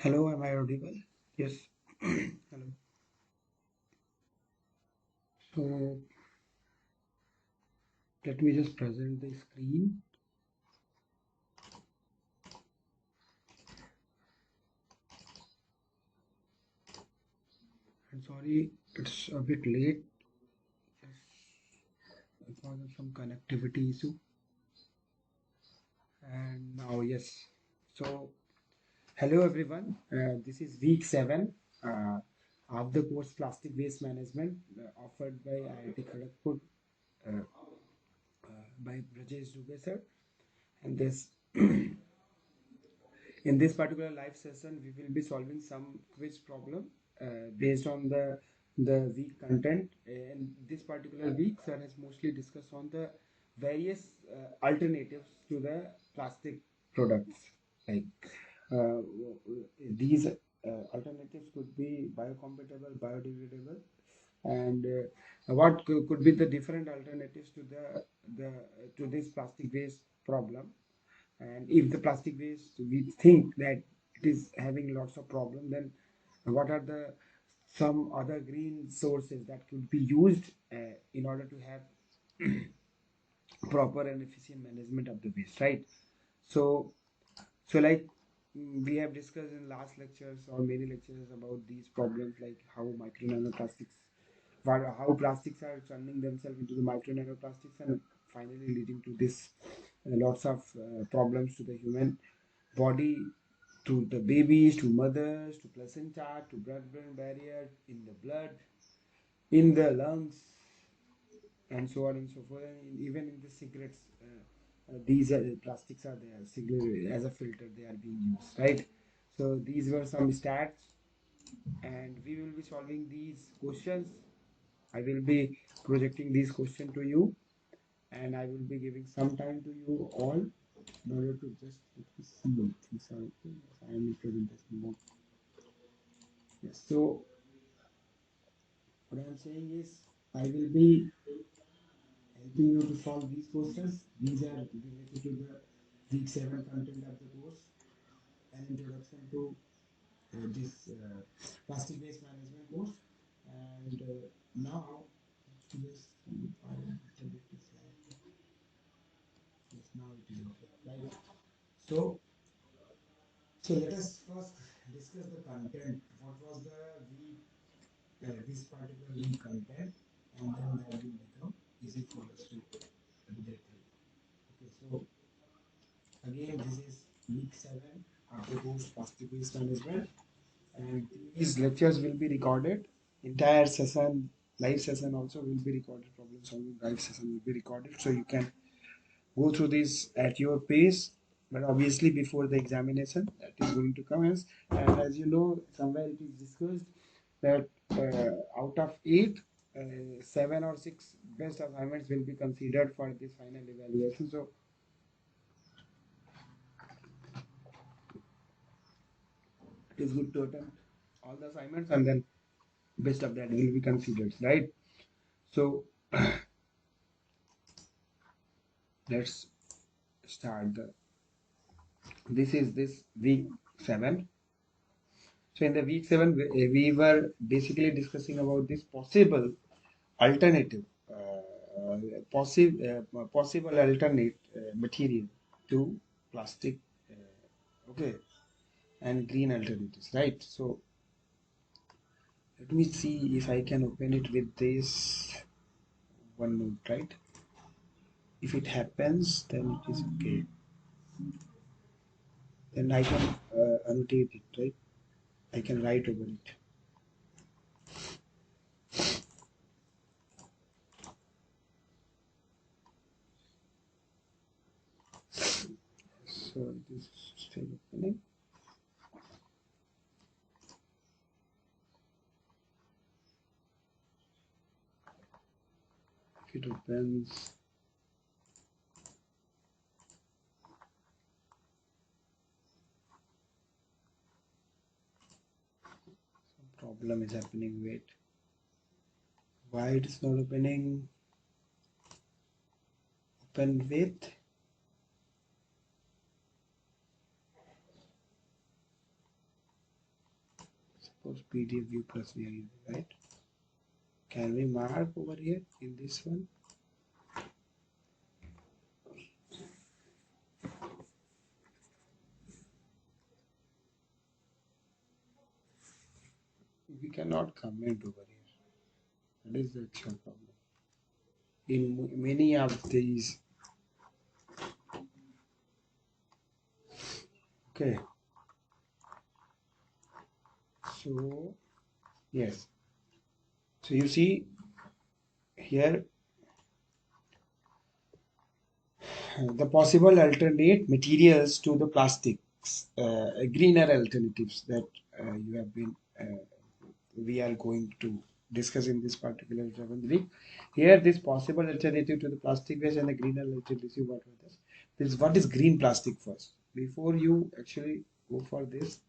Hello, am I audible? Yes. Hello. So let me just present the screen. I'm sorry, it's a bit late just because of some connectivity issue. And now, yes. So, hello everyone. This is week 7 uh, of the course Plastic Waste Management offered by IIT Kharagpur uh, by Brajesh Dubey sir. And this in this particular live session, we will be solving some quiz problem based on the week content. In this particular week, sir has mostly discussed on the various alternatives to the plastic products. Like uh, these alternatives could be biocompatible, biodegradable, and what could be the different alternatives to the to this plastic waste problem. And if the plastic waste we think that it is having lots of problem, then what are the some other green sources that could be used in order to have proper and efficient management of the waste, right? So like we have discussed in last lectures or many lectures about these problems, like how micro nanoplastics, how plastics are turning themselves into the micro nanoplastics and finally leading to this lots of problems to the human body, to the babies, to mothers, to placenta, to blood-brain barrier, in the blood, in the lungs, and so on and so forth. And even in the cigarettes, these plastics are there. Cigarette as a filter, they are being used, right? So these were some stats, and we will be solving these questions. I will be projecting these questions to you, and I will be giving some time to you all in order to just let me see. Things are okay. Yes, I am in presentation mode. Yes. So what I am saying is I will be helping you to solve these questions. These are related to the week 7 content of the course, an introduction to this plastic waste management course. And now, yes, I will delete this slide. Yes, now it is okay. Right. So, so let us first discuss the content. What was the week, this particular week content, and then that will become easy for us to relate it. Okay, so again, this is week 7 of the course Plastic Waste Management, and these lectures will be recorded. Entire session, live session also will be recorded. Problem solving live session will be recorded, so you can go through this at your pace. But obviously, before the examination that is going to come, and as you know, somewhere it is discussed that out of 8, 7 or 6 best assignments will be considered for this final evaluation. So it is good to attempt all the assignments, and then best of that will be considered, right? So let's start the this is this week 7. So in the week 7 we were basically discussing about this possible alternative possible alternate material to plastic, okay, and green alternatives, right? So let me see if I can open it with this OneNote, right? If it happens, then it is okay. Then I can annotate it, right? I can write over it. So it is still opening. If it opens, some problem is happening. Wait, why it is not opening? Open with. Post PDF view plus we are using, right? Can we mark over here in this one? We cannot comment over here. That is the actual problem. In many of these, okay. So yes. So you see here the possible alternate materials to the plastics, greener alternatives that you have been we are going to discuss in this particular 7th week. Here, this possible alternative to the plastic waste and the greener alternative. What are this? This what is green plastic first? Before you actually go for this,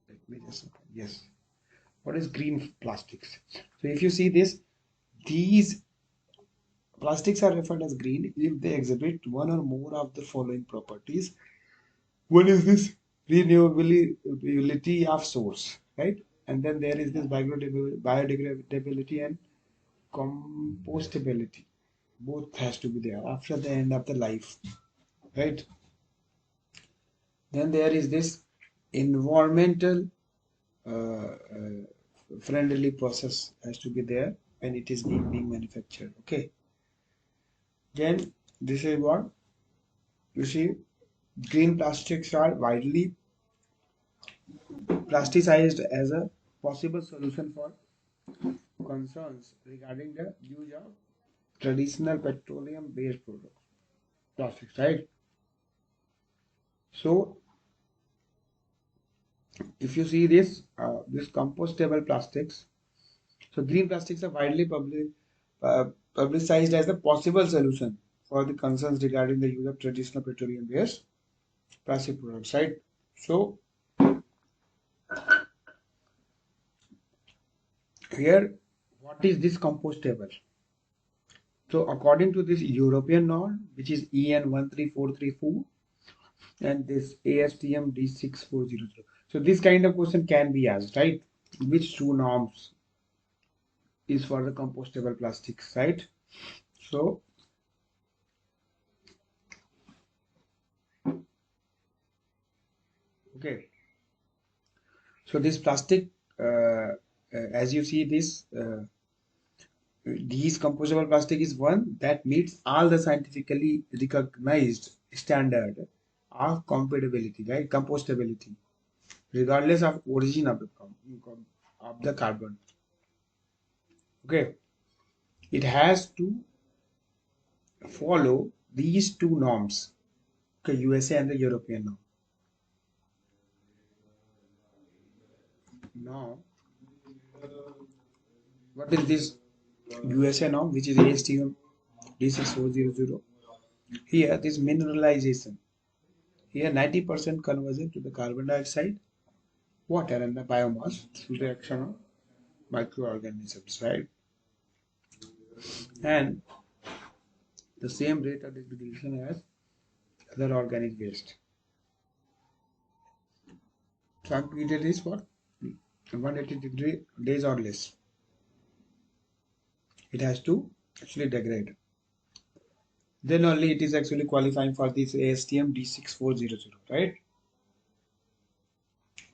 let me just open. Yes. What is green plastics? So if you see this, these plastics are referred as green if they exhibit one or more of the following properties. One is this renewability of source, right? And then there is this biodegradability and compostability. Both has to be there after the end of the life, right? Then there is this environmental friendly process has to be there when it is being manufactured. Okay. Then this is what you see. Green plastics are widely plasticized as a possible solution for concerns regarding the use of traditional petroleum based products, plastics, right? So if you see this compostable plastics, so green plastics are widely publicized as a possible solution for the concerns regarding the use of traditional petroleum based plastic products, right? So here, what is this compostable? So according to this European norm, which is EN 13434 and this ASTM D6400. So this kind of question can be asked, right? Which two norms is for the compostable plastics, right? So okay, so this plastic as you see this these compostable plastic is one that meets all the scientifically recognized standard of compatibility, right? Compostability regardless of origin of the carbon. Okay, it has to follow these two norms, okay, USA and the European norm. Now, what is this USA norm, which is ASTM D6400? Here, this mineralization. Here, 90% conversion to the carbon dioxide, water, and the biomass through the action of microorganisms, right? And the same rate of degradation as other organic waste. Some period is what? 180 days or less. It has to actually degrade. Then only it is actually qualifying for this ASTM D6400, right?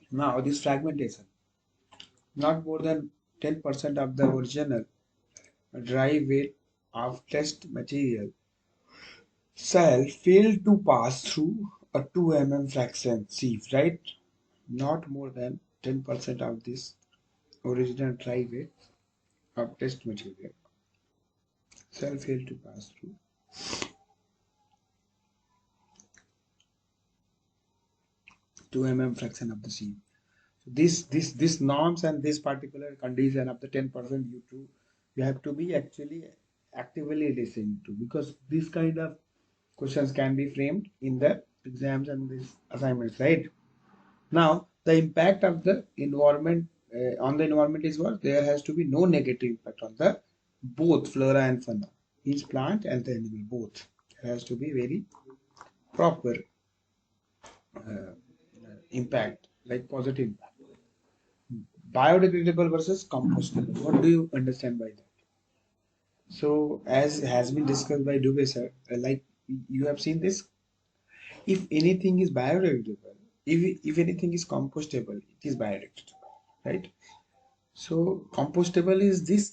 Now this fragmentation, not more than 10% of the original dry weight of test material shall fail to pass through a 2 mm fraction sieve, right? Not more than 10% of this original dry weight of test material shall fail to pass through 2 mm fraction of the sieve. So this norms and this particular condition of the 10% you have to be actually actively listening to, because this kind of questions can be framed in the exams and these assignments, right? Now the impact of the environment on the environment is what? There has to be no negative impact on the both flora and fauna, each plant and the animal, both. There has to be very proper impact, like positive impact. biodegradable versus compostable. What do you understand by that? So, as has been discussed by Dubey sir, like you have seen this, if anything is biodegradable, if anything is compostable, it is biodegradable, right? So, compostable is this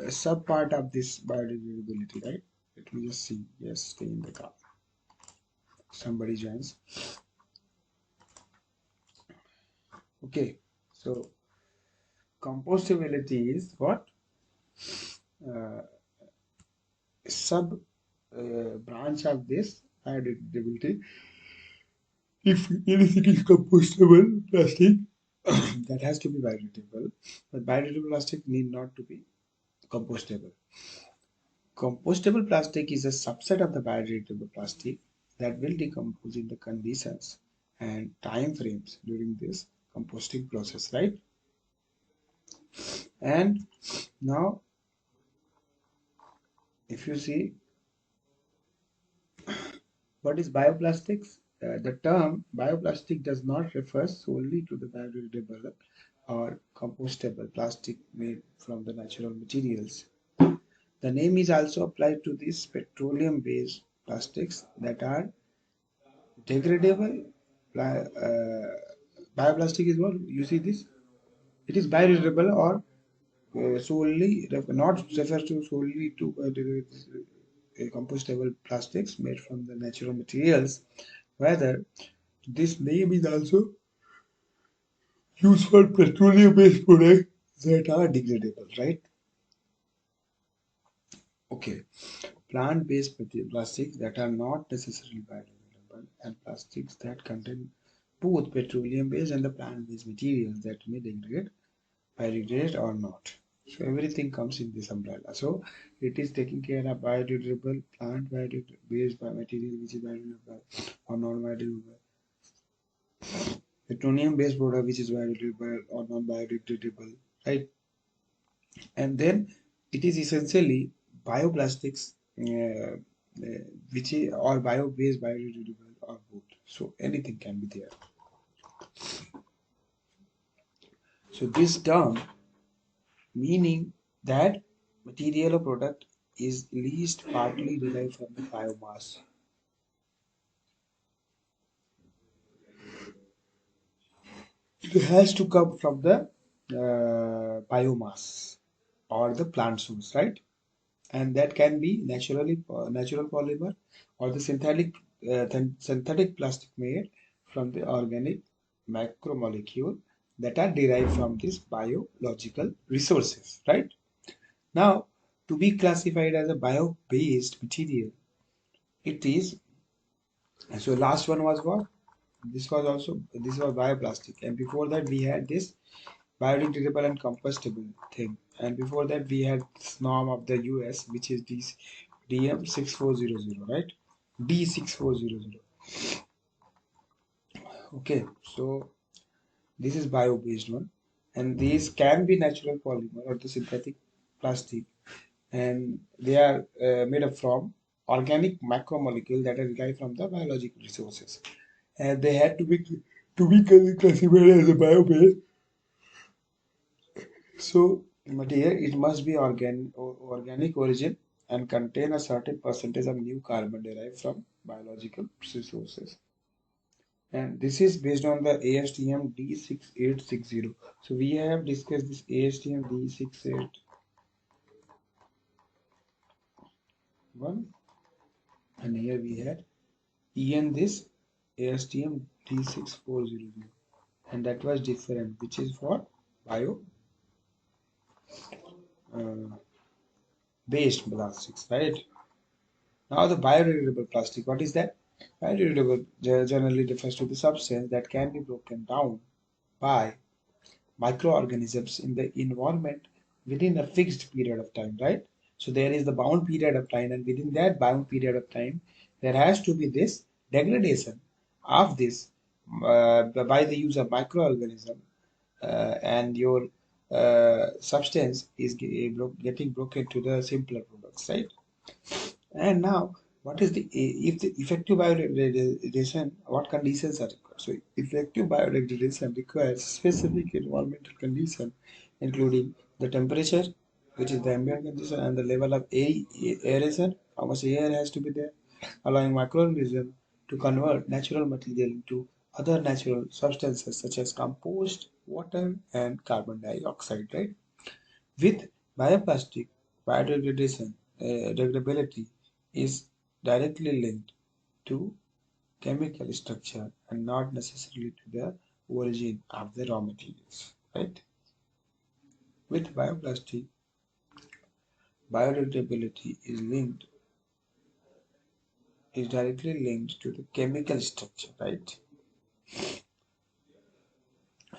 sub part of this biodegradability, right? Let me just see. Yes, stay in the car. Somebody joins. Okay, so compostability is what? Uh, sub branch of this biodegradability. If anything is compostable plastic, that has to be biodegradable, but biodegradable plastic need not to be compostable. Compostable plastic is a subset of the biodegradable plastic that will decompose in the conditions and time frames during this composting process, right? And now, if you see what is bioplastics, the term bioplastic does not refer solely to the biodegradable or compostable plastic made from the natural materials. The name is also applied to these petroleum-based plastics that are degradable. Bioplastic is what you see this. It is biodegradable or not refers to solely to compostable plastics made from the natural materials. Rather, this name is also used for petroleum-based products that are degradable, right? Okay. Plant-based plastics that are not necessarily biodegradable and plastics that contain both petroleum-based and the plant-based materials that may degrade, biodegrade or not. So everything comes in this umbrella. So it is taking care of biodegradable, plant-based material which is biodegradable or non-biodegradable, petroleum-based product which is biodegradable or non-biodegradable, right? And then it is essentially bioplastics, which is or bio-based, biodegradable, or both. So anything can be there. So this term meaning that material or product is least partly derived from the biomass. It has to come from the biomass or the plant source, right? And that can be natural polymer or the synthetic plastic made from the organic macromolecule that are derived from these biological resources, right? Now, to be classified as a bio-based material, it is, so last one was what? This was bioplastic, and before that we had this biodegradable and compostable thing. And before that, we had this norm of the US, which is this DM6400, right? D6400. Okay, so this is bio-based one, and these can be natural polymer or the synthetic plastic, and they are made up from organic macromolecule that are derived from the biological resources, and they had to be classified as a bio-based. So material it must be organic origin and contain a certain percentage of new carbon derived from biological resources. And this is based on the ASTM D6860. So we have discussed this ASTM D681, and here we had EN this ASTM D6400, and that was different, which is for bio uh, based plastics, right? Now the biodegradable plastic, what is that? Biodegradable generally refers to the substance that can be broken down by microorganisms in the environment within a fixed period of time, right? So there is the bound period of time, and within that bound period of time, there has to be this degradation of this by the use of microorganism, and your getting broken to the simpler products, right? And now, what is the if the effective biodegradation, what conditions are required? So effective biodegradation requires specific environmental condition, including the temperature, which is the ambient condition, and the level of aeration, how much air has to be there, allowing microorganisms to convert natural material into other natural substances such as compost, water, and carbon dioxide, right? With bioplastic, biodegradation degradability is directly linked to chemical structure and not necessarily to the origin of the raw materials. Right? With bioplastic, biodegradability is directly linked to the chemical structure, right?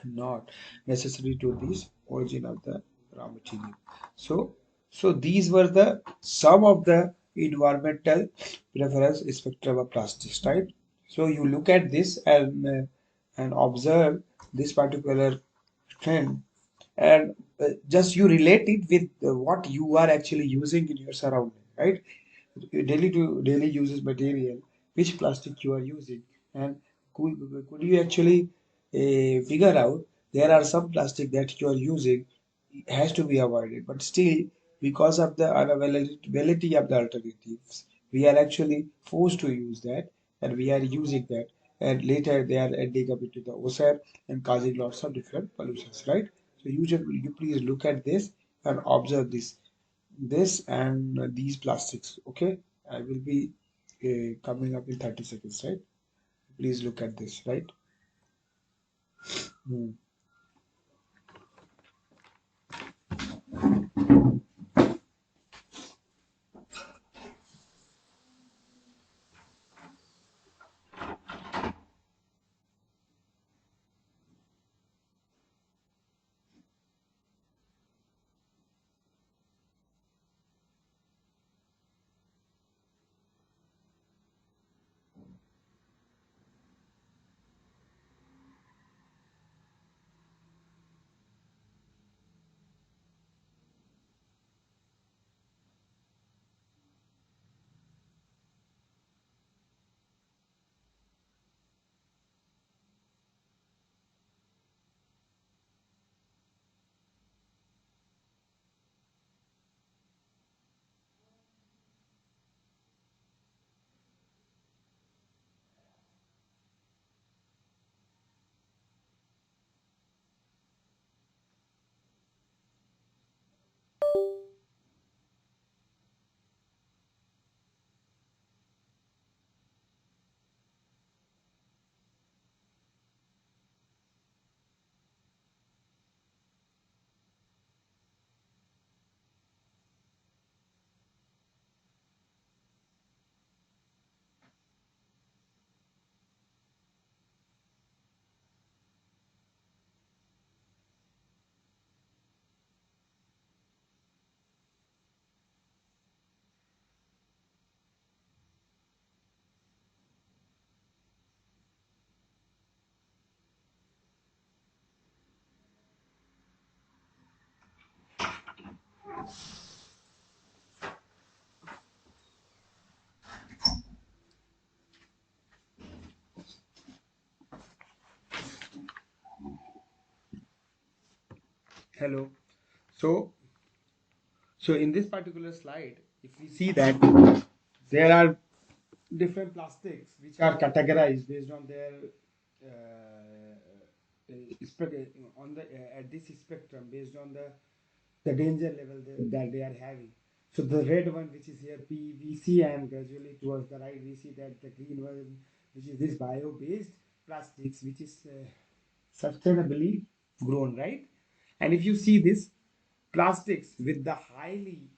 Not necessary to this origin of the raw material. So, so these were the some of the environmental preference spectrum of plastics, right? So you look at this and observe this particular trend, and just you relate it with what you are actually using in your surrounding, right? Daily to daily uses material, which plastic you are using, and could you actually figure out there are some plastic that you are using has to be avoided, but still because of the unavailability of the alternatives, we are actually forced to use that, and we are using that, and later they are ending up into the ocean and causing lots of different pollutions, right? So you please look at this and observe this and these plastics. Okay, I will be coming up in 30 seconds, right? Please look at this, right? Hmm. Hello. So, so in this particular slide, if we see that there are different plastics which are categorized based on their on the at this spectrum based on the danger level that they are having. So the red one, which is here PVC, and gradually towards the right we see that the green one, which is this bio-based plastics, which is sustainably grown, right? And if you see this plastics with the highly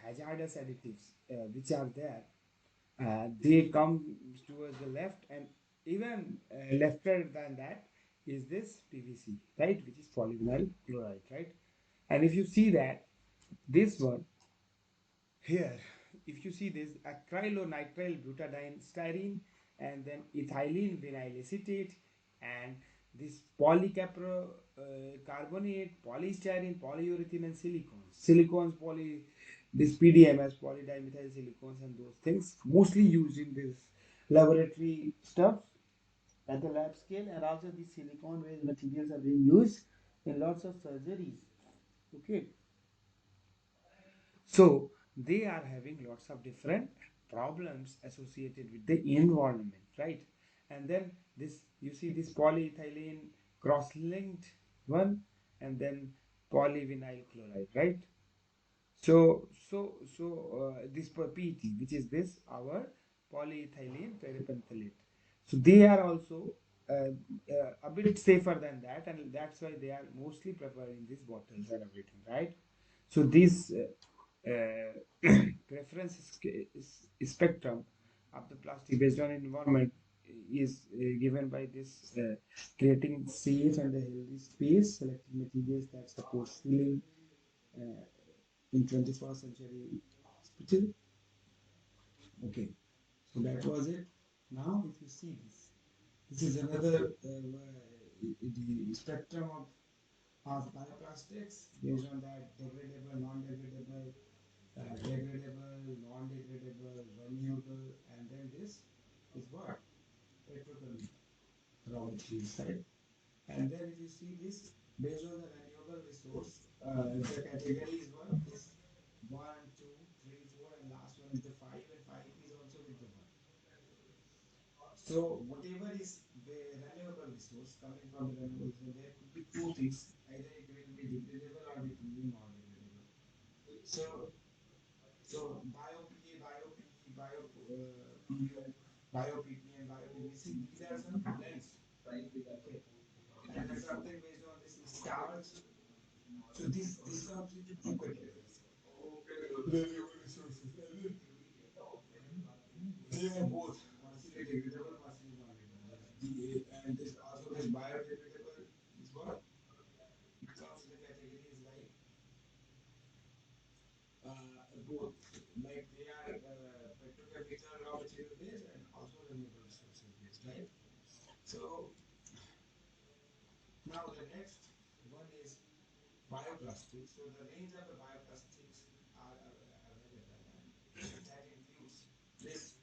hazardous additives which are there, they come towards the left, and even lefter than that is this PVC, right, which is polyvinyl chloride, right? And if you see that this one here, if you see this acrylonitrile butadiene styrene, and then ethylene vinyl acetate, and this polycapro carbonate, polystyrene, polyurethane, and silicones. Silicones, poly. this PDMS, polydimethyl silicones, and those things mostly used in this laboratory stuff at the lab scale, and also these silicone based materials are being used in lots of surgeries. Okay, so they are having lots of different problems associated with the environment, right? And then this, you see this polyethylene cross-linked one, and then polyvinyl chloride, right? This per PET, which is this our polyethylene terephthalate. So they are also a bit safer than that, and that's why they are mostly preferred in these bottles and everything, right? So this preference spectrum of the plastic based on environment is given by this creating safe and a healthy space, selecting materials that support healing uh, in 21st century hospital. Okay, so that was it. Now, if you see this, this is another the spectrum of bioplastics based on that degradable, non-degradable, degradable, non-degradable, renewable, and then this is what? Petrochemical raw materials, right? And then if you see this, based on the renewable resource, the category is what? Is one, two, three, four, and last one is the five, and five is also with the one. So whatever is the renewable resource coming from the renewable resource, there could be two things. Either it will be degradable or it will be non-degradable. So bio-PA, bio-PE, bio-PU, bio-PP, and bio-PVC, these are some blends. Okay. And then something based on this starch. So this comes into two categories. Renewable resources. They are both partially degradable, partially non-degradable. And this also this biodegradable is what? It comes in the categories like both. Like they are petrochemical raw material based and also renewable resources based, right? So now the next one is bioplastics. So the range of the bioplastics are available, and that includes this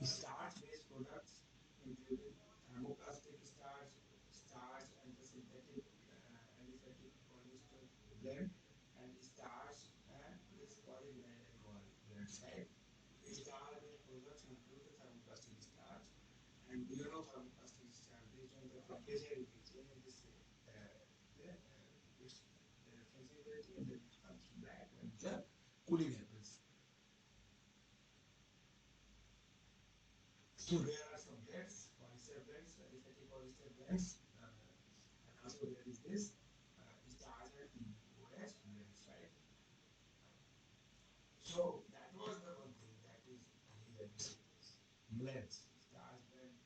starch-based products, including thermoplastic starch, starch and the synthetic aliphatic polyester blend, and starch and this polyvinyl alcohol blends, right? Starch-based products include the thermoplastic starch, and you know thermoplastic starch based on the temperature increasing in this its flexibility, and then it becomes black when the cooling happens. So there are some blends, polyester blends, aliphatic polyester blends, and also there is this starch and POH blends, right? So that was the one thing that is here. You see this blends, starch blend,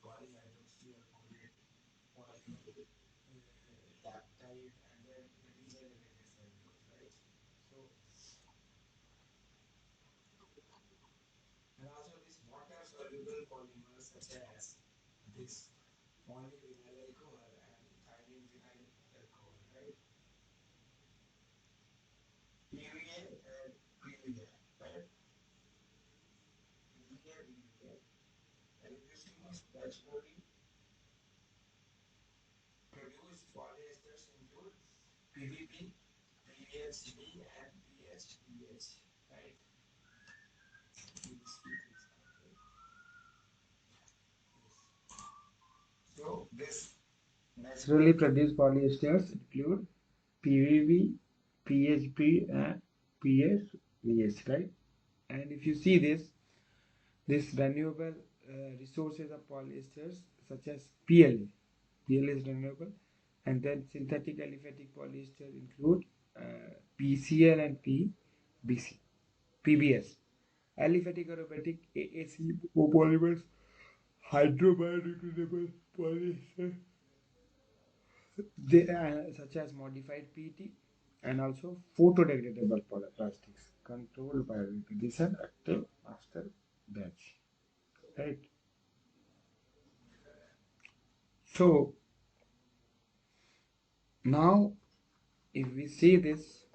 polyhydroxyalcoholate, polylactide, and then the degenerated cellulose, right? So and also this water soluble polymers such as this polyvinyl alcohol and ethylene vinyl alcohol, right? PVA and PVA, right? PVA, PVA. And if you see these naturally produced polyesters include PVP, PVHD, and PHPH, right? These two things are there. Yes. So this naturally produced polyesters include PVB, PHP, and PSVH, right? And if you see this renewable resources of polyesters such as PLA, PLA is renewable, and then synthetic aliphatic polyester include PCL and PBC, PBS. Aliphatic aromatic AAC polymers, hydrobiodegradable polyester, they such as modified PET, and also photodegradable plastics controlled by degradation active after batch, right? So now if we see this,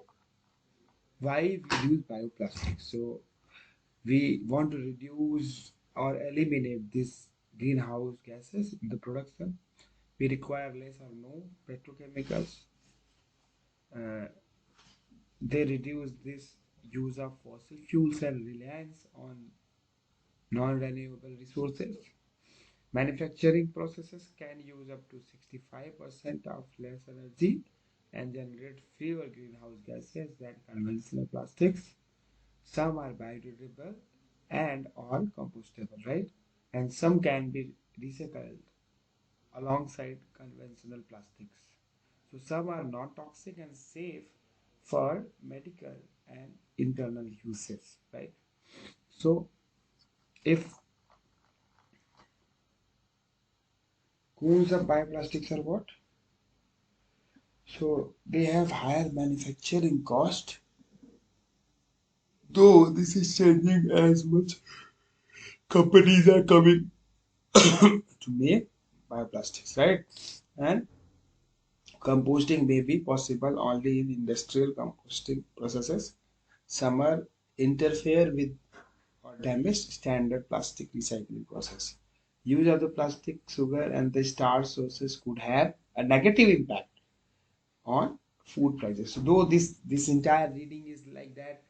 Why we use bioplastics? So we want to reduce or eliminate this greenhouse gases in the production. We require less or no petrochemicals. Uh, they reduce this use of fossil fuels and reliance on non-renewable resources. Manufacturing processes can use up to 65% of less energy and generate fewer greenhouse gases than conventional plastics. Some are biodegradable and or compostable, right? And some can be recycled alongside conventional plastics. So some are non-toxic and safe for medical and internal uses, right? So if cones of bioplastics are what? So they have higher manufacturing cost, though this is changing as much companies are coming to make bioplastics, right? And composting may be possible only in industrial composting processes. Some are interfere with or damage standard plastic recycling process. Use of the plastic, sugar, and the starch sources could have a negative impact on food prices. So though this entire reading is like that,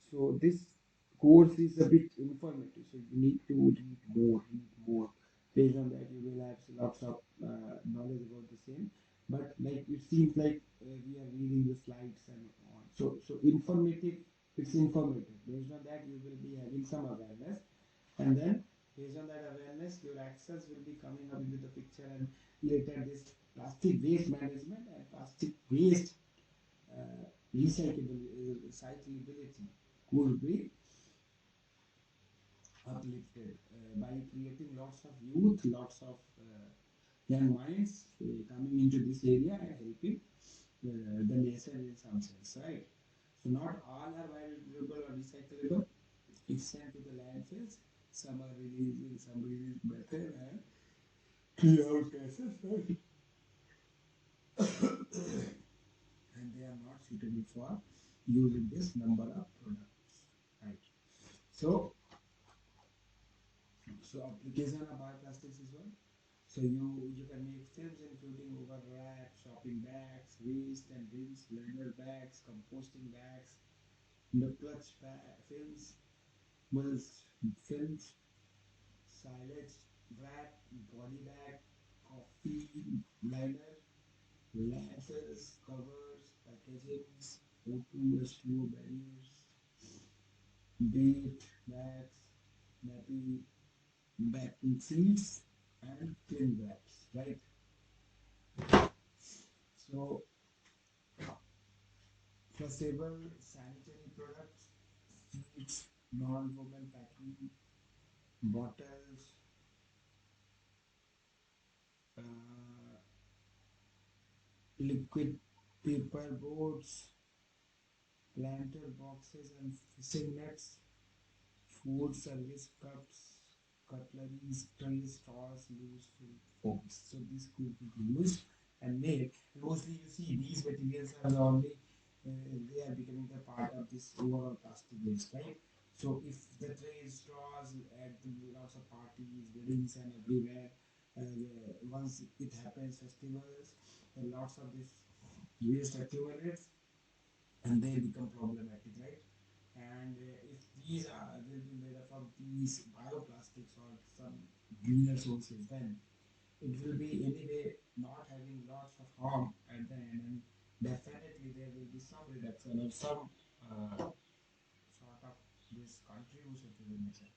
so this course is a bit informative. So you need to read more. Based on that, you will have lots of knowledge about the same. But like it seems like we are reading the slides and on. So informative. It's informative. Based on that, you will be having some awareness, and then based on that awareness, your actions will be coming up with the picture, and later this plastic waste management and plastic waste recyclability could be uplifted by creating lots of youth, lots of young minds coming into this area and helping the nation in some sense, right? So not all are biodegradable or recyclable. It's sent to the landfills. Some are releasing, some release methane and greenhouse gases, right? And they are not suitable for using this number of products, right? So, so application of bioplastics is one. So you can make films including overwrap, shopping bags, waste and bins, blender bags, composting bags, the films, mulch films, silage wrap, body bag, coffee liner, lenses, covers, packagings, O2, H2O barriers, bait bags, nappy backing seats, and cling wraps, right? So, flexible sanitary products, sheets, non-woven packing, bottles, uh, liquid paper boards, planter boxes and fishing nets, food service cups, cutlery, trays, straws, loose food forks. So this could be used and made. Mostly you see these materials are the only they are becoming the part of this overall plastic waste, right? So if the trays, straws at the lots of parties, weddings and everywhere, once it happens festivals, lots of this waste accumulates and they become problematic, right? And if these are will be made up of these bioplastics or some greener sources, then it will be anyway not having lots of harm at the end, and definitely there will be some reduction or some sort of this contribution to the nature,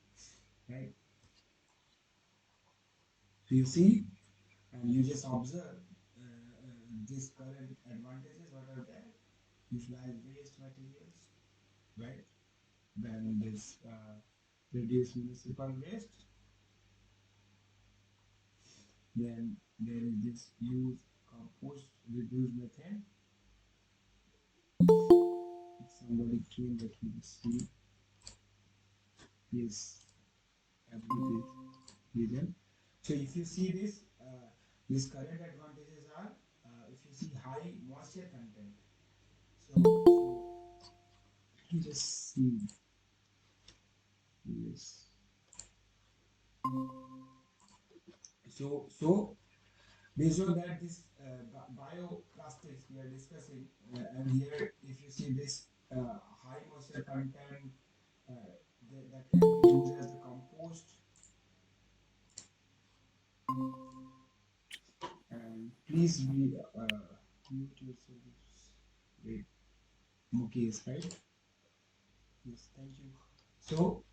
right? So you see, and you just observe this current advantages what are there. Utilize waste materials, right? Then this reduce municipal waste. Then there is this use compost reduce methane. If somebody came that we see, yes, everything hidden. So if you see this, these current advantages are if you see high moisture content. So just see. Yes. So based on that, this bioplastics we are discussing, and here if you see this high moisture content that can be used as the compost, and please be mute yourself. Wait, Mukesh, right? Yes, thank you. So,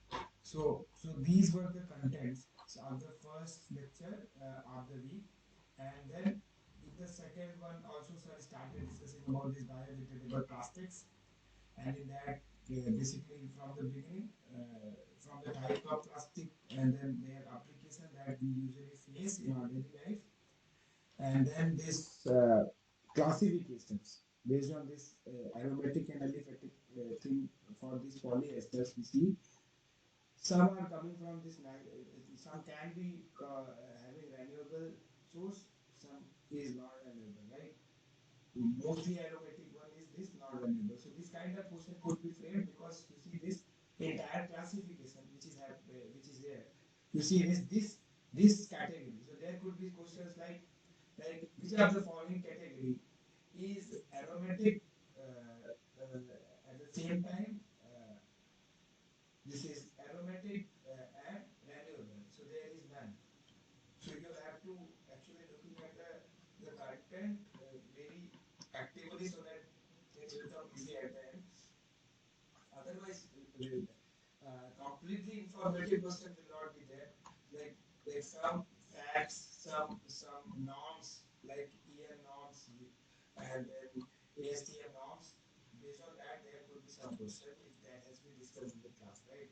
so these were the contents of the first lecture of the week, and then in the second one also sir started discussing about this biodegradable plastics, and in that basically from the beginning, from the type of plastic and then their application that we usually face in our daily life, and then this classifications based on this aromatic and aliphatic thing for these polyesters we see. Some are coming from this, some can be having renewable source, some is not renewable, right? Mostly aromatic one is this non renewable. So this kind of question could be framed because you see this entire classification which is there. You see this category. So there could be questions like which of the following category is aromatic at the same time this is aromatic and renewable. So there is none. So you have to actually looking at the content very actively so that things become easy at the end. Otherwise, completely informative question will not be there. Like some facts, some norms like EN norms and then ASTM norms. Based on that, there could be some question if that has been discussed in the class, right?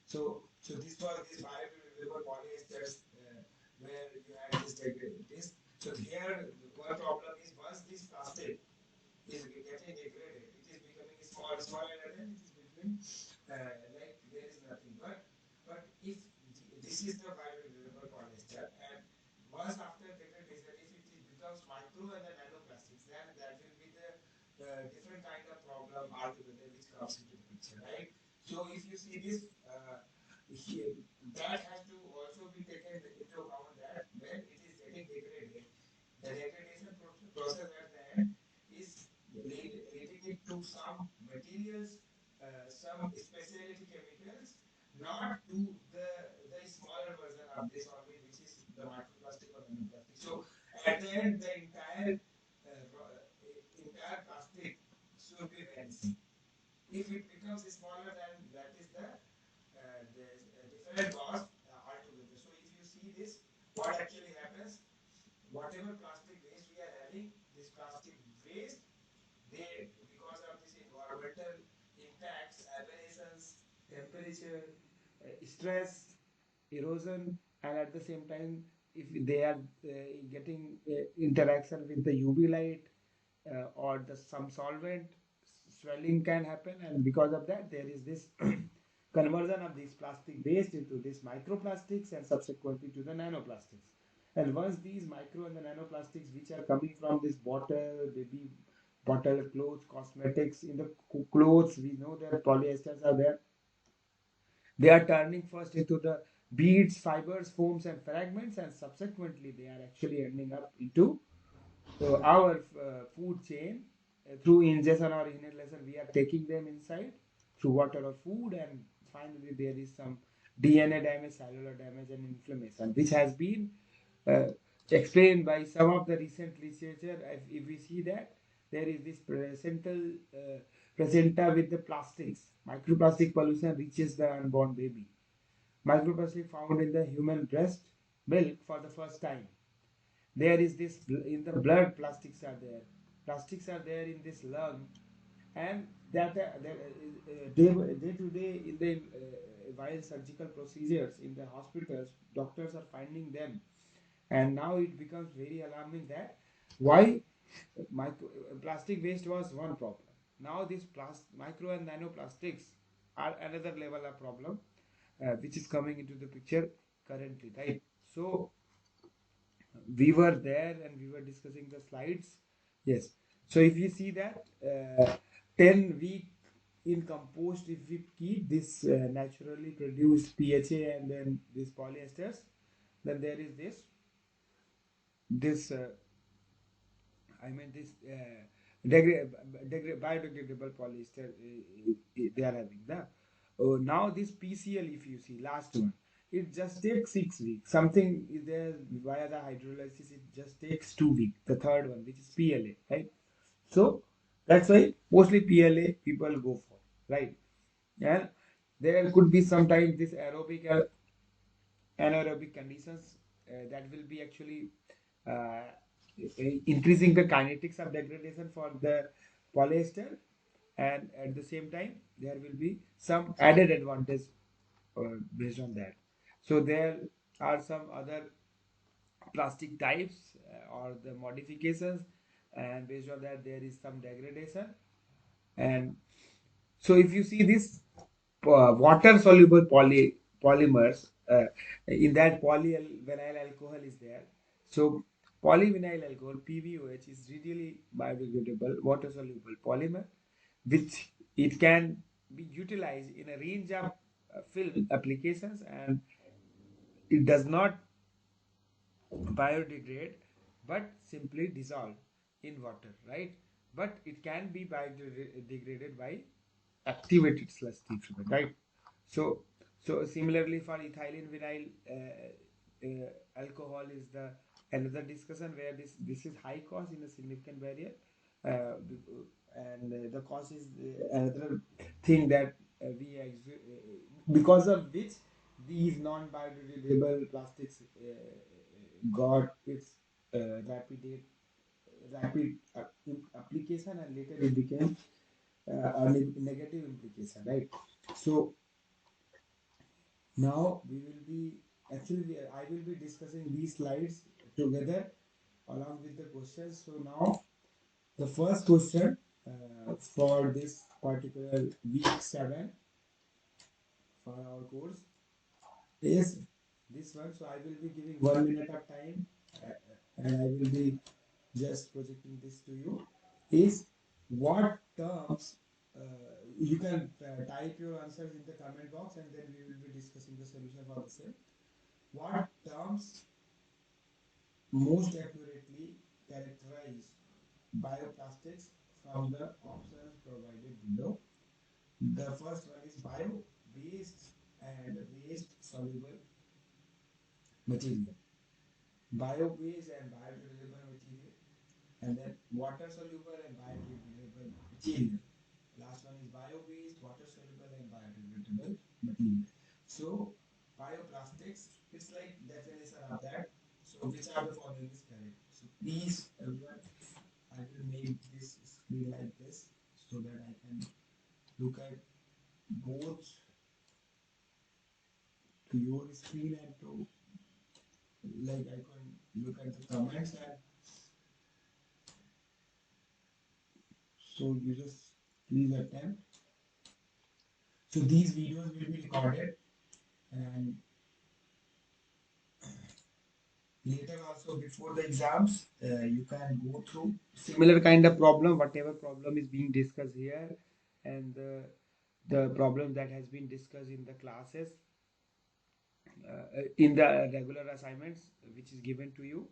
So this was this biodegradable polyesters where you had this. So here one problem is once this plastic is getting degraded, it is becoming small, and then it is becoming like there is nothing. But if this is the biodegradable polyester, and once after degradation, if it becomes micro and the nanoplastics, then that will be the different kind of problem altogether which comes into the picture, right? So if you see this, here, that has to also be taken into account that when it is getting degraded, the degradation process at the end is leading it to some materials, some specialty chemicals, not to the smaller version of this only, which is the microplastic or nanoplastic. So at the end, the entire plastic should be vanishing. If it becomes smaller, then that is the different cost altogether. So if you see this, what actually happens? Whatever plastic waste we are having, this plastic waste, they because of this environmental impacts, aberrations, temperature, stress, erosion, and at the same time, if they are getting interaction with the UV light or some solvent, swelling can happen, and because of that, there is this conversion of this plastic waste into this microplastics and subsequently to the nanoplastics. And once these micro and the nanoplastics, which are coming from this bottle, baby bottle, clothes, cosmetics, in the clothes, we know that polyesters are there. They are turning first into the beads, fibers, foams, and fragments, and subsequently they are actually ending up into our food chain through ingestion or inhalation. We are taking them inside through water or food, and finally there is some DNA damage, cellular damage, and inflammation, which has been uh, explained by some of the recent literature. If we see that there is this placenta with the plastics, microplastic pollution reaches the unborn baby. Microplastic found in the human breast milk for the first time. There is this in the blood, plastics are there. Plastics are there in this lung, and day to day in the while surgical procedures in the hospitals, doctors are finding them, and now it becomes very alarming that why plastic waste was one problem. Now this micro and nanoplastics are another level of problem, which is coming into the picture currently, right? So we were there and we were discussing the slides. Yes. So if you see that 10 week in compost, if we keep this naturally produced PHA and then these polyesters, then there is this I mean this biodegradable polyester they are having the now this PCL, if you see last one, it just takes 6 weeks. Something is there via the hydrolysis, it just takes 2 weeks. The third one, which is PLA, right? So that's why mostly PLA people go for, right? And there could be sometimes this aerobic anaerobic conditions that will be actually uh, increasing the kinetics of degradation for the polyester, and at the same time there will be some added advantage based on that. So there are some other plastic types or the modifications, and based on that there is some degradation. And so if you see this water soluble polymers, in that polyvinyl alcohol is there. So polyvinyl alcohol PVOH is readily biodegradable water soluble polymer, which it can be utilized in a range of film applications, and it does not biodegrade but simply dissolve in water, right? But it can be biodegraded by activated sludge treatment, right? So, so similarly for ethylene vinyl alcohol is the another discussion where this is high cost in a significant barrier, uh, and the cost is another thing that because of which these non-biodegradable plastics got its rapid application, and later it became a negative implication, right? So now we will be actually I will be discussing these slides together along with the questions. So now the first question for this particular week 7 for our course is this one. So I will be giving 1 minute of time, and I will be just projecting this to you. Is what terms you can type your answers in the comment box, and then we will be discussing the solution for the same. What terms most accurately characterize bioplastics from the options provided below? The first one is bio-based and waste soluble material. Bio-based and biodegradable material, and then water soluble and biodegradable material. Last one is bio-based, water soluble, and biodegradable material. So bioplastics, it's like definition of that. So which are the following is correct? So please everyone, I will make this screen like this so that I can look at both to your screen and to like I can look at the comments, and so you just please attempt. So these videos will be recorded, and later also before the exams you can go through similar kind of problem, whatever problem is being discussed here, and the problem that has been discussed in the classes in the regular assignments which is given to you.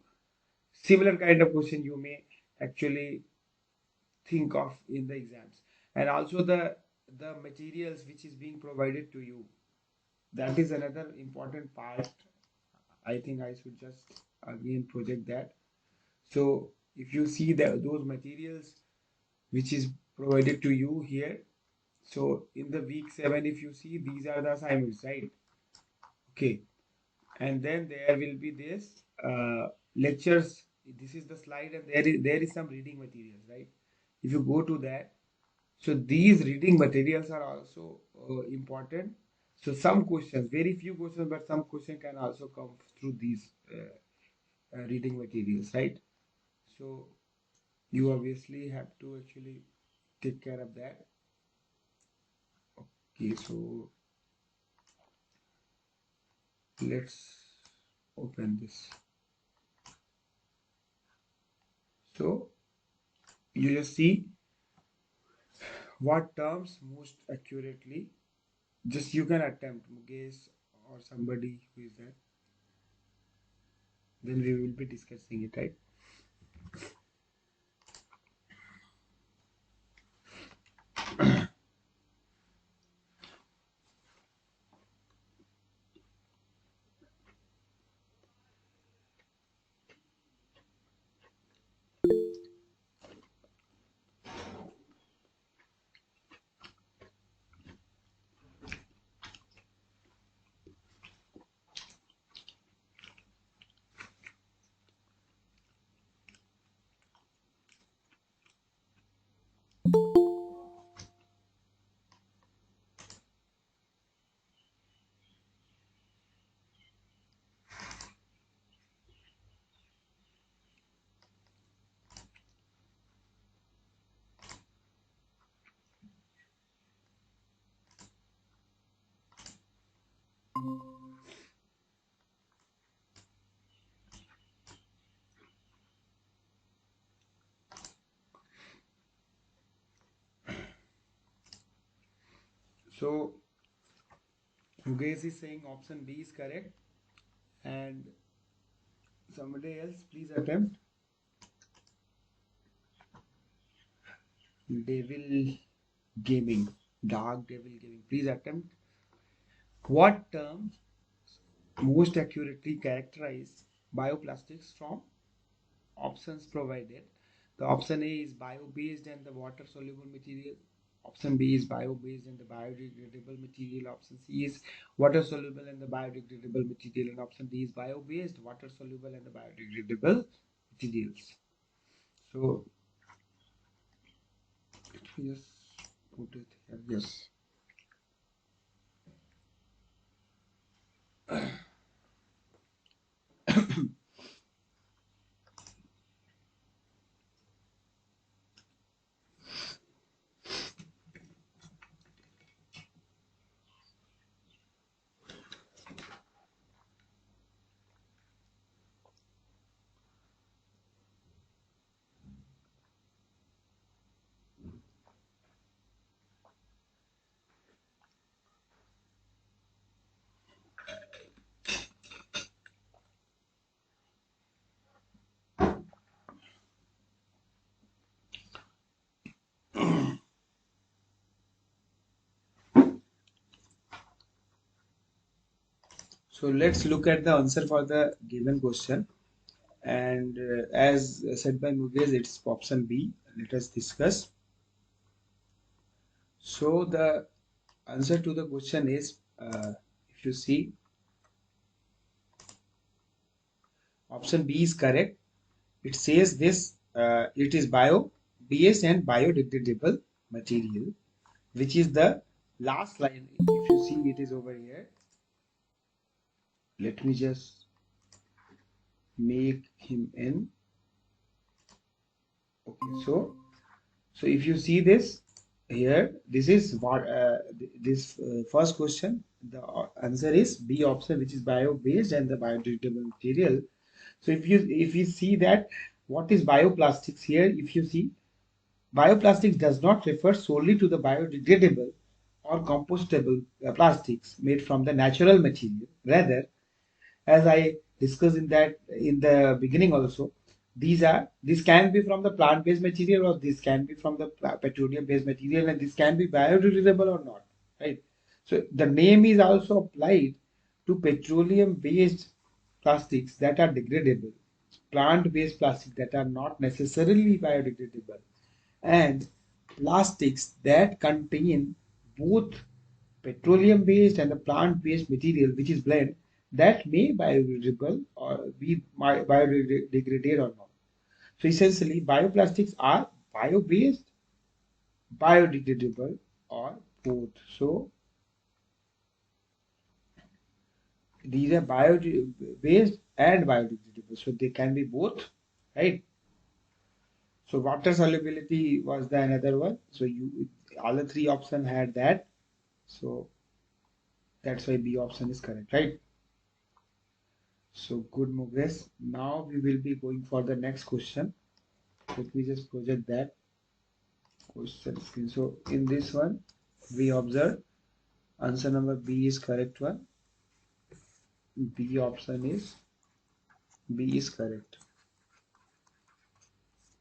Similar kind of question you may actually think of in the exams, and also the materials which is being provided to you, that is another important part. I think I should just again project that. So if you see those materials which is provided to you here, so in the week 7, if you see, these are the assignments, right? Okay, and then there will be this lectures. This is the slide, and there is some reading materials, right? If you go to that, so these reading materials are also important. So some questions, very few questions, but some question can also come through these reading materials, right? So you obviously have to actually take care of that. Okay, so let's open this. So you just see What terms most accurately? Just you can attempt, Mukesh or somebody who is there. Then we will be discussing it, right? So Mukesh is saying option B is correct, and somebody else please attempt. Devil Gaming, Dark Devil Gaming. Please attempt. What term most accurately characterize bioplastics from options provided? The option A is bio-based and the water-soluble material. Option B is bio-based and the biodegradable material. Option C is water-soluble and the biodegradable material. And option D is bio-based, water-soluble and the biodegradable materials. So let me just put it here. Yes. So let's look at the answer for the given question. And as said by Mukesh, it's option B. Let us discuss. So the answer to the question is, if you see, option B is correct. It says this, it is bio-based and biodegradable material, which is the last line. If you see, it is over here. Let me just make him in. Okay, so if you see this here, this is what this first question. The answer is B option, which is bio-based and the biodegradable material. So if you see that, what is bioplastics here? If you see, bioplastics does not refer solely to the biodegradable or compostable plastics made from the natural material. Rather, as I discussed in the beginning also, these can be from the plant-based material or this can be from the petroleum-based material, and this can be biodegradable or not, right? So the name is also applied to petroleum-based plastics that are degradable, plant-based plastics that are not necessarily biodegradable, and plastics that contain both petroleum based and the plant based material which is blend that may biodegradable or be biodegraded or not. So essentially bioplastics are bio based, biodegradable or both. So these are bio based and biodegradable, so they can be both, right? So water solubility was the another one. So you all the three options had that. So that's why B option is correct, right? So good, Mukesh. Now we will be going for the next question. Let me just project that. question screen. So in this one, we observe answer number B is correct one. B option is B is correct.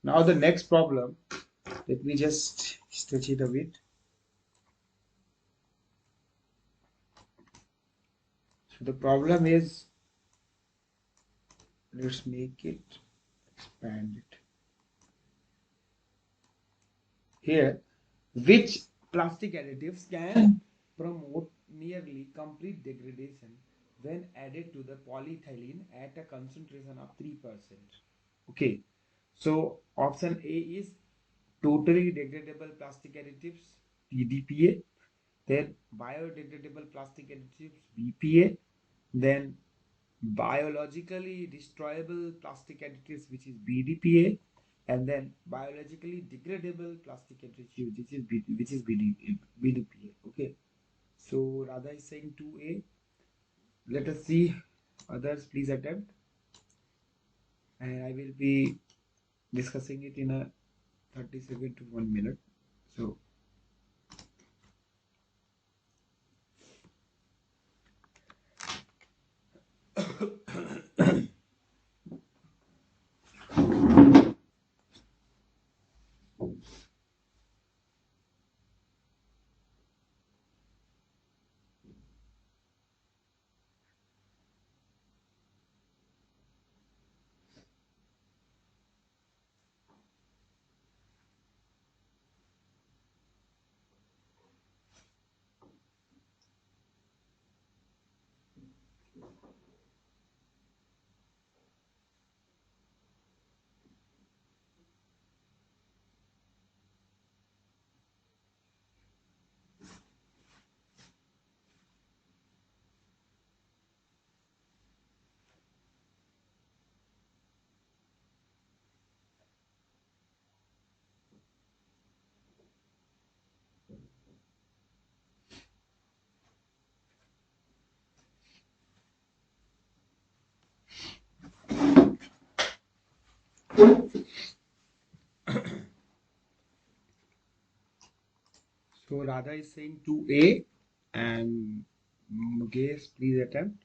Now the next problem, let me just stretch it a bit. So the problem is, let's make it, expand it. Here, which plastic additives can promote nearly complete degradation when added to the polyethylene at a concentration of 3%? Okay, so option A is totally degradable plastic additives, PDPA, then biodegradable plastic additives, BPA, then biologically destroyable plastic additives, which is BDPA, and then biologically degradable plastic additives, which is BDPA. Okay, so Radha is saying 2A. Let us see, others please attempt, and I will be discussing it in a 30 second to 1 minute. So so Radha is saying 2A, and Mukesh, please attempt.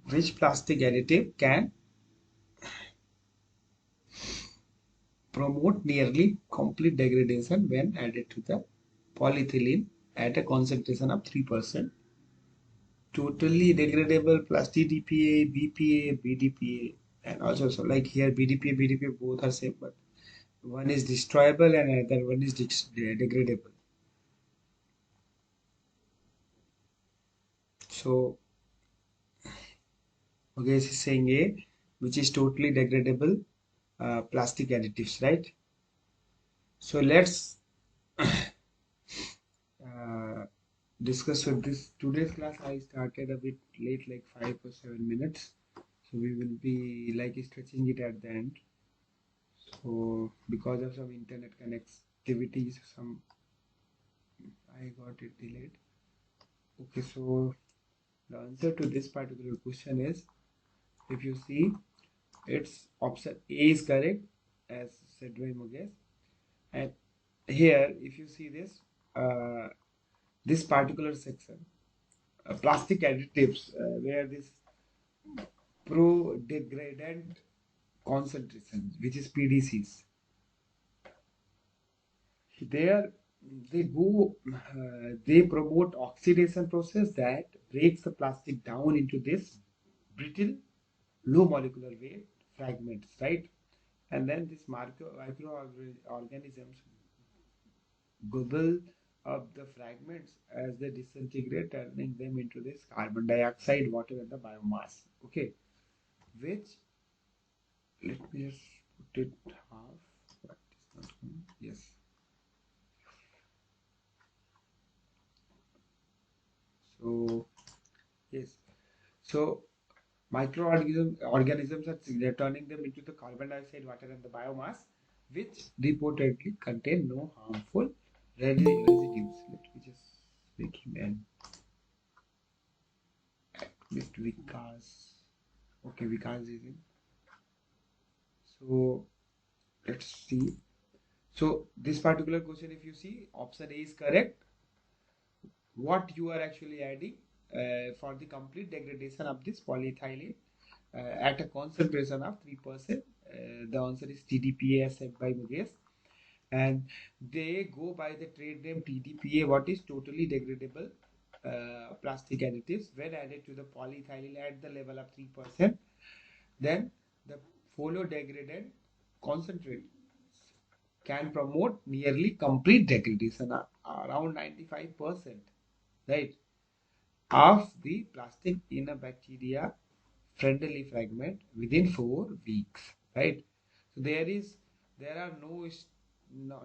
Which plastic additive can promote nearly complete degradation when added to the polyethylene at a concentration of 3%? Totally degradable plastic DPA, BPA, BDPA, and also so like here BDPA, BDPA both are same, but one is destroyable and another one is degradable. So okay, is saying A, which is totally degradable plastic additives, right? So let's discuss with this today's class. I started a bit late, like 5 or 7 minutes, so we will be like stretching it at the end. So because of some internet connectivities, some I got it delayed. Okay, so the answer to this particular question is, if you see, it's option A is correct, as said by Mukesh. And here, if you see this, this particular section, plastic additives, where this pro degradant concentration, which is PDCs, there they go, they promote oxidation process that breaks the plastic down into this brittle, low molecular weight fragments, right? And then these microorganisms gobble up the fragments as they disintegrate, turning them into this carbon dioxide, water, and the biomass. Okay, which, let me just put it half. But it's not coming. Yes. So yes. So microorganisms are turning them into the carbon dioxide, water, and the biomass, which reportedly contain no harmful residues. Let me just make him an with Vikas. Okay, Vikas is in. So Let's see. So this particular question, if you see, option A is correct. What you are actually adding for the complete degradation of this polyethylene at a concentration of 3%. The answer is TDPA as said by Mukesh. And they go by the trade name TDPA, what is totally degradable plastic additives. When added to the polyethylene at the level of 3%, then the follow degraded concentrate can promote nearly complete degradation, around 95%, right, of the plastic in a bacteria friendly fragment within 4 weeks, right? So there are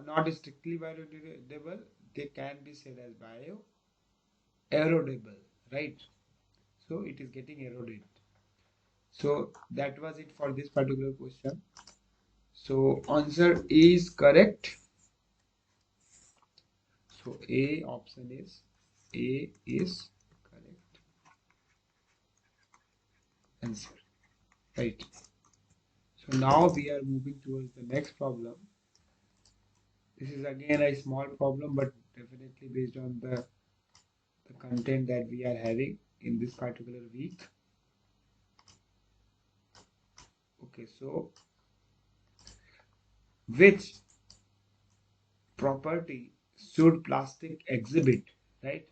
not strictly biodegradable, they can be said as bioerodible, right? So it is getting eroded. So that was it for this particular question. So answer is correct. So A is correct answer, right? So now we are moving towards the next problem. This is again a small problem, but definitely based on the content that we are having in this particular week. Okay, so which property should plastic exhibit, right,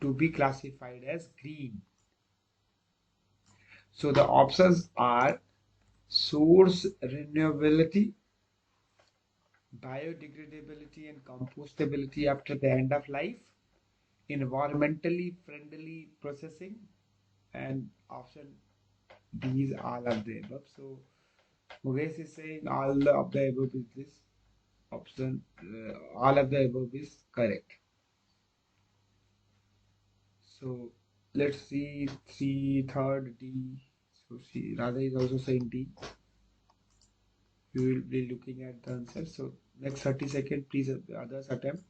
to be classified as green? So the options are source renewability, biodegradability and compostability after the end of life, environmentally friendly processing, and option D is all of the above. So Mukesh is saying all of the above is this option. All of the above is correct. So let's see third D. So she Radha is also saying D. We will be looking at the answer. So next 30 seconds, please others attempt.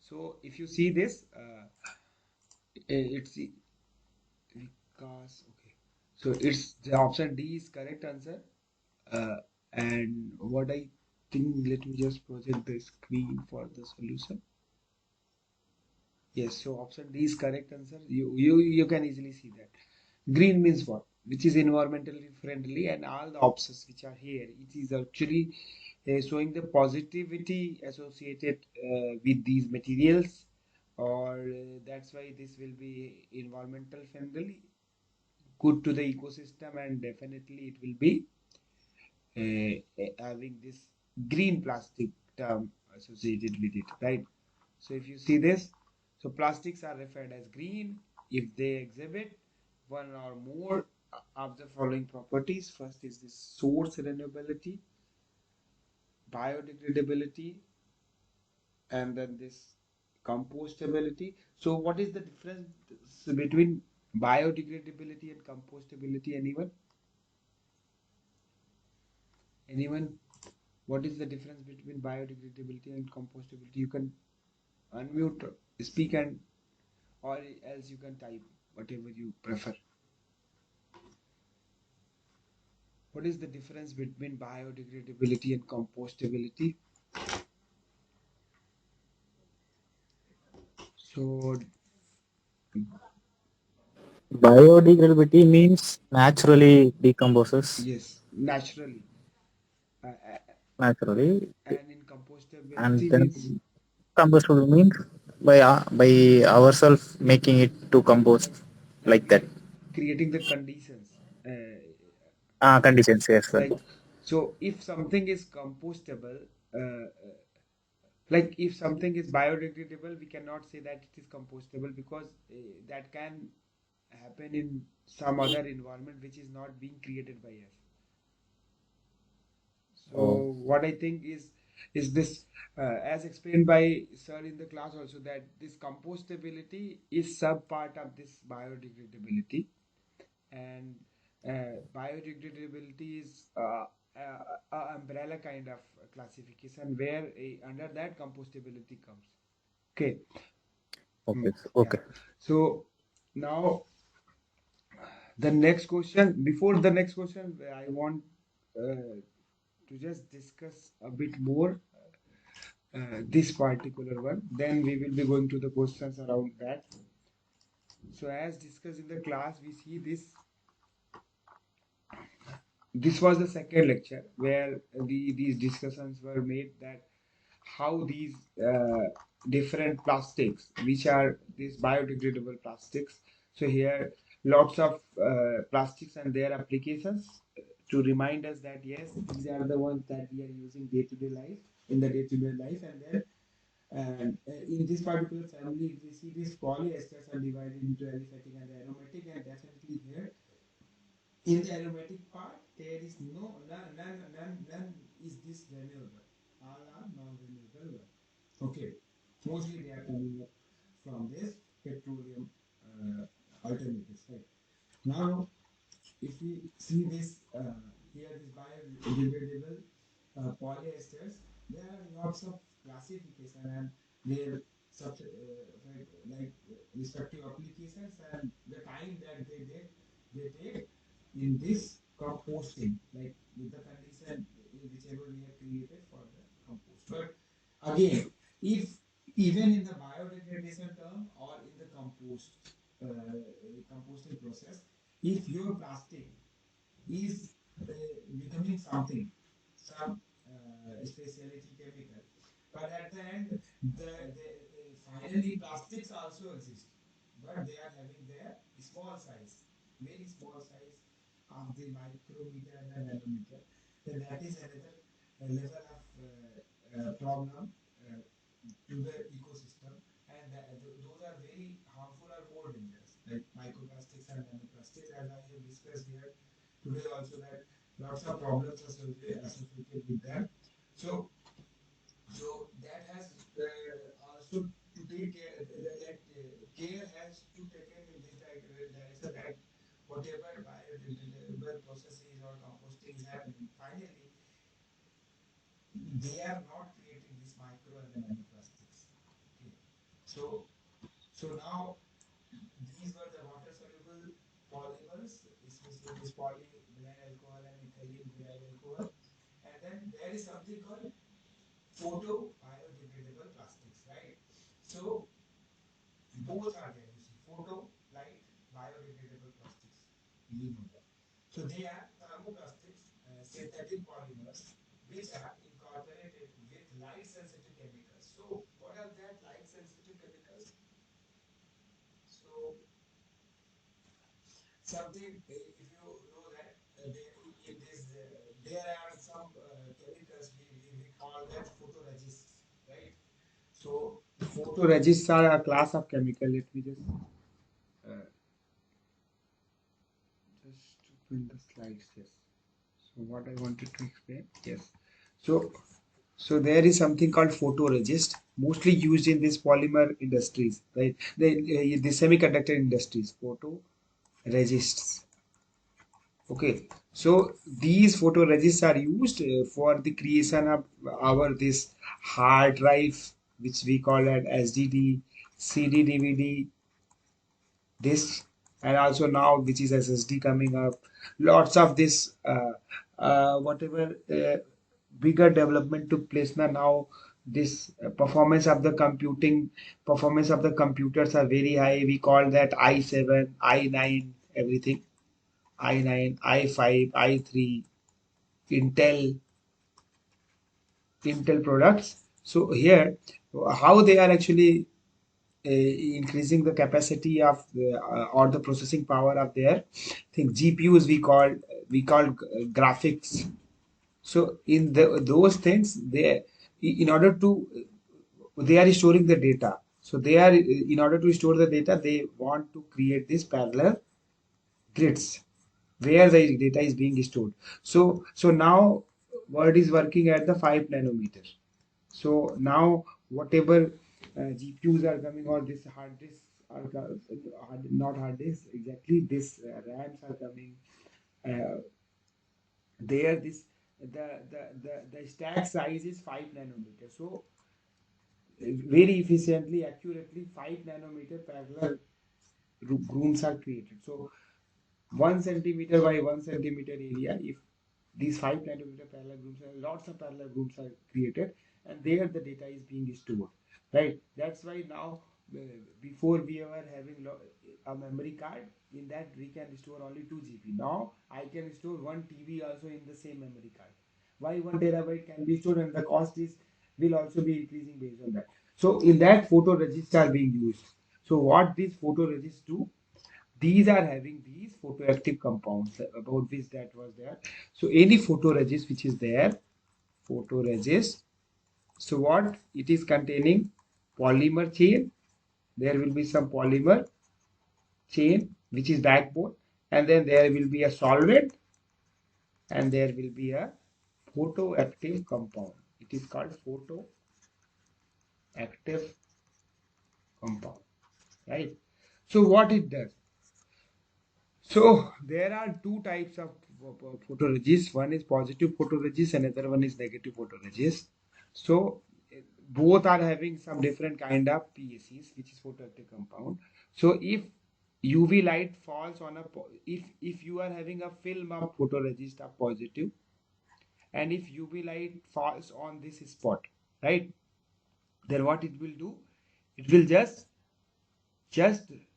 So if you see this, it's Vikas. Okay, so it's the option D is correct answer. And what I think, let me just project the screen for the solution. Yes, so option D is correct answer. You can easily see that. Green means what? Which is environmentally friendly, and all the options which are here, it is actually showing the positivity associated with these materials, or that's why this will be environmental friendly, good to the ecosystem, and definitely it will be having this green plastic term associated with it, right? So if you see this, so plastics are referred as green if they exhibit one or more of the following properties. First is the source renewability, biodegradability, and then this compostability. So what is the difference between biodegradability and compostability? Anyone? What is the difference between biodegradability and compostability? You can unmute, speak, and or else you can type whatever you prefer. What is the difference between biodegradability and compostability? So Biodegradability means naturally decomposes yes, naturally, uh, uh, naturally, and in and compostability then means combustible means by ourselves making it to compost like like that. creating the conditions. Uh, Conditions, yes, sir. Like, so if something is compostable, like if something is biodegradable, we cannot say that it is compostable because that can happen in some other environment which is not being created by us. Oh, So what I think is this, as explained by sir in the class also, that this compostability is sub part of this biodegradability, and biodegradability is umbrella kind of classification where under that compostability comes. Okay. okay, Yeah. okay. So now the next question. Before the next question, I want to just discuss a bit more this particular one. Then we will be going to the questions around that. So as discussed in the class, we see this. This was the second lecture where these discussions were made, that how these different plastics, which are these biodegradable plastics. So here, lots of plastics and their applications to remind us that yes, these are the ones that we are using day to day life, in the day to day life, and then in this particular family, we see these polyesters are divided into aliphatic and aromatic, and definitely here in the aromatic part, there is none is this renewable. All are non-renewable one. Okay, mostly they are coming up from this petroleum alternatives. Right now, if we see this here, this biodegradable polyesters, there are lots of classification and their like respective applications and the time that they take in this composting, like with the condition whichever we have created for the compost. But again, if even in the biodegradation term or in the composting process, if your plastic is becoming something, some specialty chemical, but at the end, finally plastics also exist, but they are having their small size, very small size of the micrometer and the nanometer. Then that is another level of problem to the ecosystem, and those are very harmful or more dangerous, like microplastics and nanoplastics, as I have discussed here today also, that lots of problems associated with them. So, so that has also to take care, that care has to taken in this direction, that whatever biodegradable processes or composting is happening, finally they are not creating this micro and the nanoplastics. Okay. So, so now these were the water soluble polymers, especially this polyvinyl alcohol and ethylene vinyl alcohol. And then there is something called photo biodegradable plastics, right? So both are there. You see, photo light biodegradable plastics. You know that. So they are thermoplastics, synthetic polymers, which are incorporated with light sensitive chemicals. So what are that light sensitive chemicals? So something, if you know that in this there are some chemicals, we call that photoregists, right? So photoregists are a class of chemical. Let me just open the slides. Yes. So what I wanted to explain. Yes. So there is something called photoresist, mostly used in this polymer industries, right? The semiconductor industries, photoresists. Okay, so these photoresists are used for the creation of our this hard drive, which we call it SDD, CD, DVD, disk, and also now which is SSD coming up. Lots of this whatever bigger development took place now. This performance of the computing, performance of the computers are very high. We call that i7, i9, everything. i9, i5, i3, Intel, Intel products. So here, how they are actually increasing the capacity of or the processing power of their thing. GPUs we call we call graphics. So in those things, in order to they are storing the data. So they are in order to store the data, they want to create this parallel grids where the data is being stored. So now Word is working at the 5 nanometer. So now whatever GPUs are coming, or this hard disks are not hard disks exactly, this RAMs are coming. Uh, there this the stack size is 5 nanometer. So very efficiently, accurately, 5 nanometer parallel rooms are created. So 1 centimeter by 1 centimeter area, if these 5 nanometer parallel groups, lots of parallel groups are created, and there the data is being stored, right? That's why now, before we were having a memory card, in that we can store only 2 GB. Now I can store 1 TB also in the same memory card. Why 1 terabyte can be stored, and the cost is will also be increasing based on that. So in that, photoregists are being used. So what these photoregists do, these are having these photoactive compounds about which that was there. So any photoresist which is there, photoresist. So what it is containing, polymer chain. There will be some polymer chain which is backbone, and then there will be a solvent, and there will be a photoactive compound. It is called photoactive compound, right? So what it does? So there are two types of photoresist. One is positive photoresist, another one is negative photoresist. So both are having some different kind of PACs, which is photoactive compound. So if UV light falls on if you are having a film of photoresist of positive, and if UV light falls on this spot, right? Then what it will do? It will just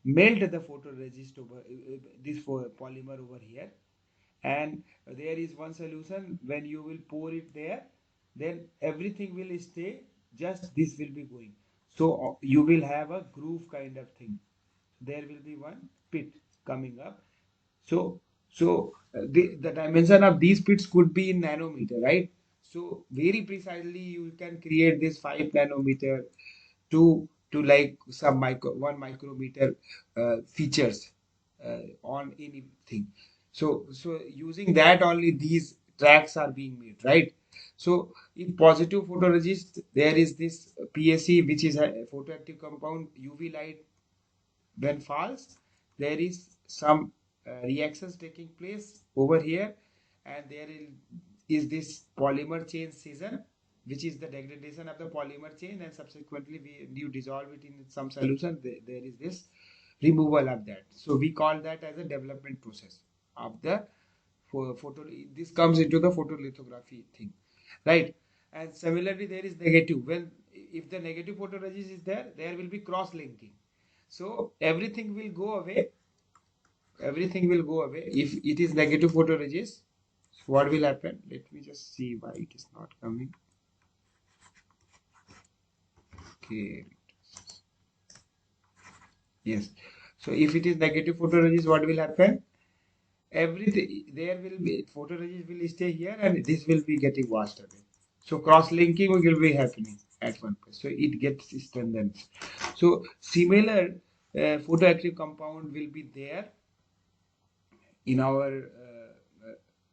melt the photoresist over this polymer over here, and there is one solution. When you will pour it there, then everything will stay, just this will be going. So you will have a groove kind of thing. There will be one pit coming up. So the dimension of these pits could be in nanometer, right? So very precisely you can create this 5 nanometer to like some micro 1 micrometer features on anything. So using that only these tracks are being made, right? So in positive photoresist, there is this PSC, which is a photoactive compound. UV light when falls, there is some reactions taking place over here, and is this polymer chain scission, which is the degradation of the polymer chain, and subsequently you dissolve it in some solution, there is this removal of that. So we call that as a development process of the photo. This comes into the photolithography thing, right? And similarly, there is negative. When if the negative photoresist is there, there will be cross linking. So everything will go away. Everything will go away if it is negative photoresist. So what will happen? Let me just see why it is not coming. Okay. Yes. So if it is negative photoresist, what will happen? Everything there will be photoresist will stay here, and this will be getting washed away. So cross linking will be happening at one place. So it gets strengthened. So similar photoactive compound will be there in our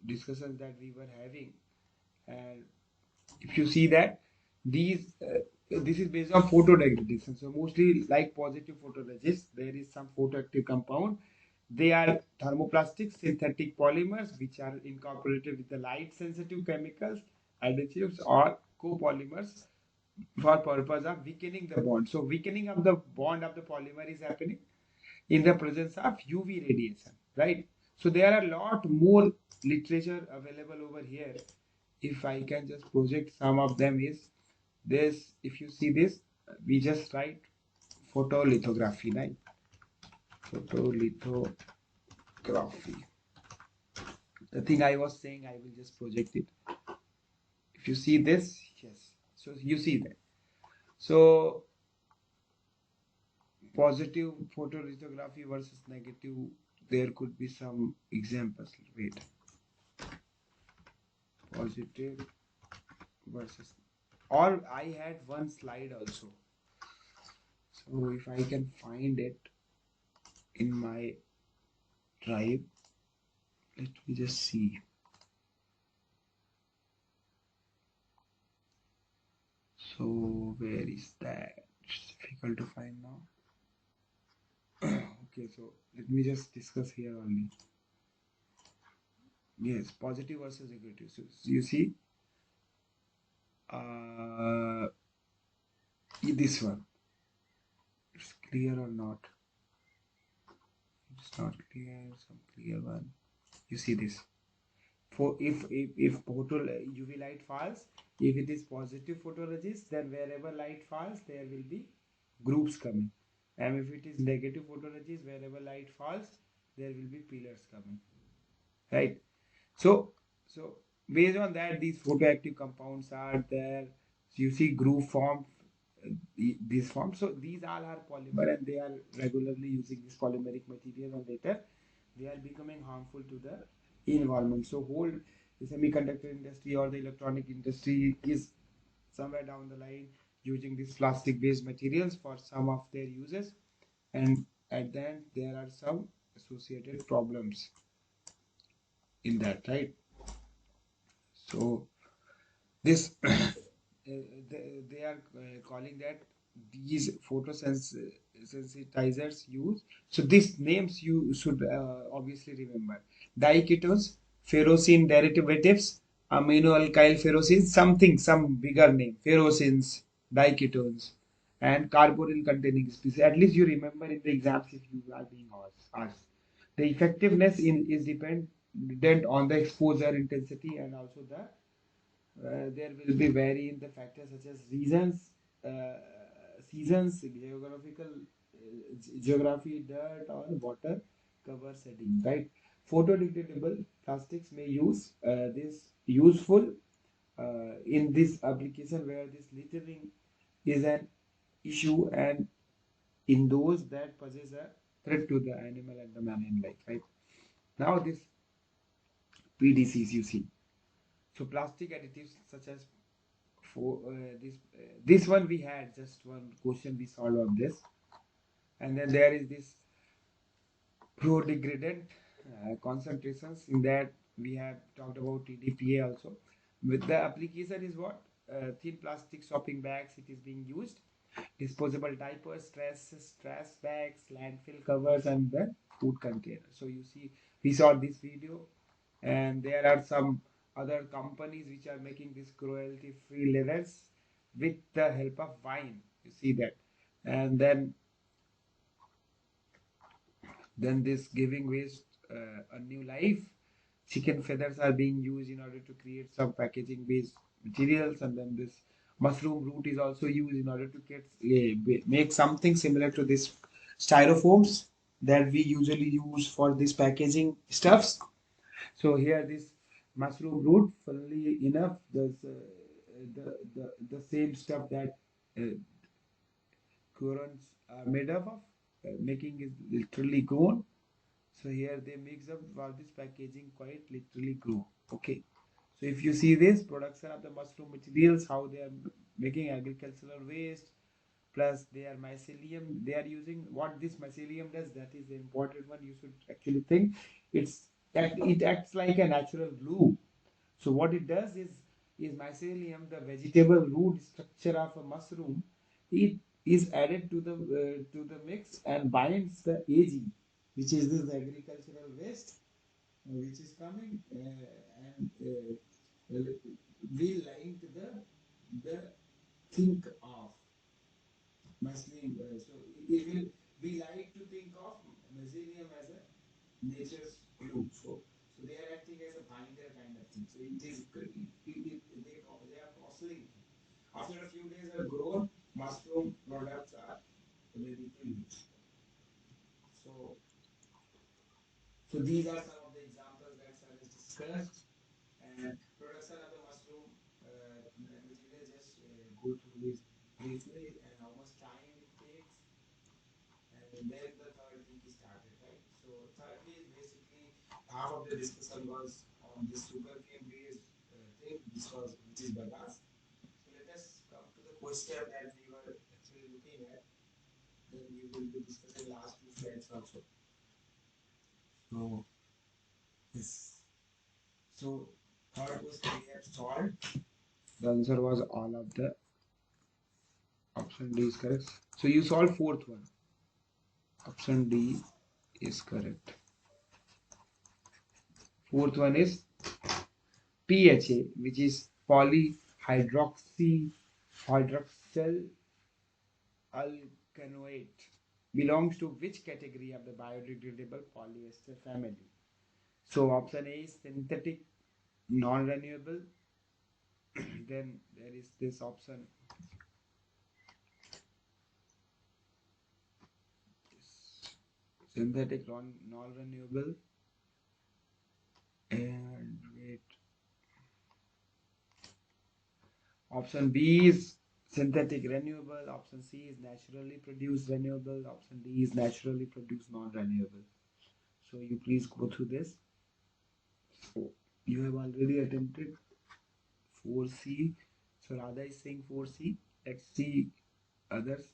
discussions that we were having. And if you see that these this is based on photo degradation. So mostly like positive photoresist, there is some photoactive compound. They are thermoplastic synthetic polymers which are incorporated with the light sensitive chemicals, additives, or copolymers for purpose of weakening the bond. So weakening of the bond of the polymer is happening in the presence of UV radiation, right? So there are a lot more literature available over here. If I can just project some of them is this. If you see this, we just write photolithography, right? Photolithography. The thing I was saying, I will just project it. If you see this, yes. So you see that. So positive photolithography versus negative, there could be some examples. Wait. positive versus, or I had one slide also. So if I can find it in my drive, let me just see. So where is that? It's difficult to find now. Okay, so let me just discuss here only. Yes, positive versus negative. So you see, uh, this one, it's clear or not? It's not clear. Some clear one. You see this. For if photo UV light falls, if it is positive photoresist, then wherever light falls, there will be groups coming, and if it is negative photoresist, wherever light falls, there will be pillars coming. Right. So based on that, these photoactive compounds are there. So you see groove formed, these forms. So these all are polymer, and they are regularly using this polymeric material, and later they are becoming harmful to the environment. So whole the semiconductor industry or the electronic industry is somewhere down the line using these plastic based materials for some of their uses, and at the end there are some associated problems in that, right? So this they are calling that these photosensitizers use. So these names you should obviously remember: diketones, ferrocene derivatives, amino alkyl ferrocene, something, some bigger name, ferrocins, diketones, and carbonyl containing species. At least you remember in the exams if you are being asked. The effectiveness is dependent on the exposure intensity, and also there will be vary in the factors such as reasons, uh, seasons, geography, dirt, or water cover setting. Right. Photodegradable plastics may use this useful in this application where this littering is an issue, and in those that poses a threat to the animal and the marine life. Right. Now this PDCs you see. So plastic additives such as for this one we had just one question we solved on this, and then there is this pro-degradant concentrations in that we have talked about TDPA also. With the application is what thin plastic shopping bags it is being used, disposable diapers, stress bags, landfill covers, and the food containers. So you see, we saw this video, and there are some other companies which are making this cruelty-free leathers with the help of wine. You see that, and then this giving waste a new life. Chicken feathers are being used in order to create some packaging based materials, and then this mushroom root is also used in order to make something similar to this styrofoams that we usually use for this packaging stuffs. So here this mushroom root, funnily enough, the same stuff that currants are made up of, making is literally grown. So here they mix up for this packaging quite literally grow. Okay. So if you see this production of the mushroom materials, how they are making agricultural waste, plus their mycelium, they are using what this mycelium does. That is the important one. You should actually think. It acts like a natural glue. So what it does is mycelium, the vegetable root structure of a mushroom, it is added to the mix and binds the Ag, which is this agricultural waste, which is coming and we like the think of mycelium. So it will we like to think of mycelium as a nature's glue. So they are acting as a binder kind of thing. So they are cross-linked. After a few days are grown, mushroom products are ready to use. So so these are some of the examples that sir has discussed, and production of the mushroom material. Just go through this briefly and how much time it takes, and then the third week is started, right? So third week is basically half of the discussion was on this sugarcane based thing. think this was which is bagasse. So let us come to the question that we were actually looking at. Then we will be discussing last two slides also. So this. So third question we have solved. The answer was all of the option D is correct. So you solve fourth one. Option D is correct. Fourth one is PHA, which is polyhydroxy hydroxyl alkanoate, belongs to which category of the biodegradable polyester family? So option A is synthetic non-renewable. Then there is this option synthetic non-renewable, and wait, option B is synthetic renewable, option C is naturally produced renewable, option D is naturally produced non-renewable. So you please go through this. So you have already attempted 4C. So Radha is saying 4C. Let's see others.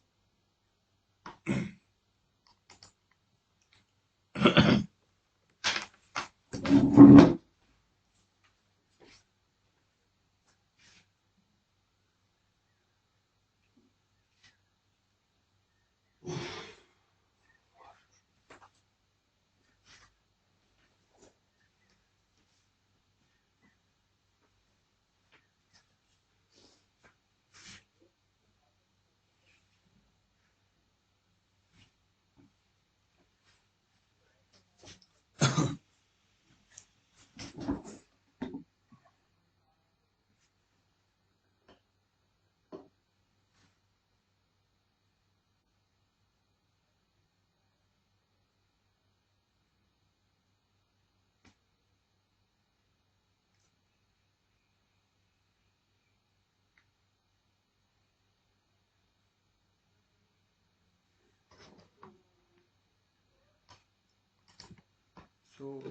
So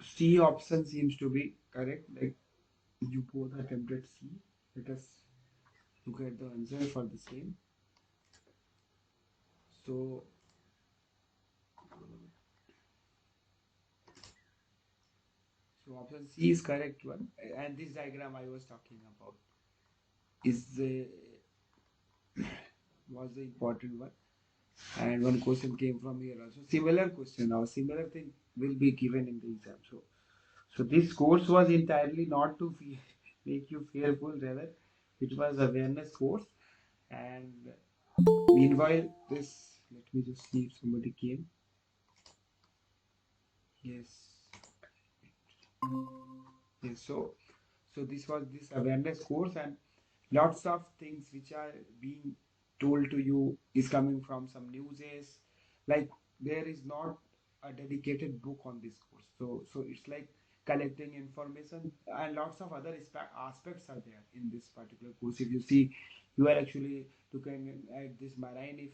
C option seems to be correct. Like you both attempted C. Let us look at the answer for the same. So option C is correct one. And this diagram I was talking about is the was the important one. And one question came from here also. Similar question now. Similar thing will be given in the exam. So this course was entirely not to make you fearful, rather it was awareness course. And meanwhile, this, let me just see if somebody came. Yes. Yes. So this was this awareness course, and lots of things which are being told to you is coming from some newses. Like there is not a dedicated book on this course. So it's like collecting information, and lots of other aspects are there in this particular course. If you see, you are actually looking at this marine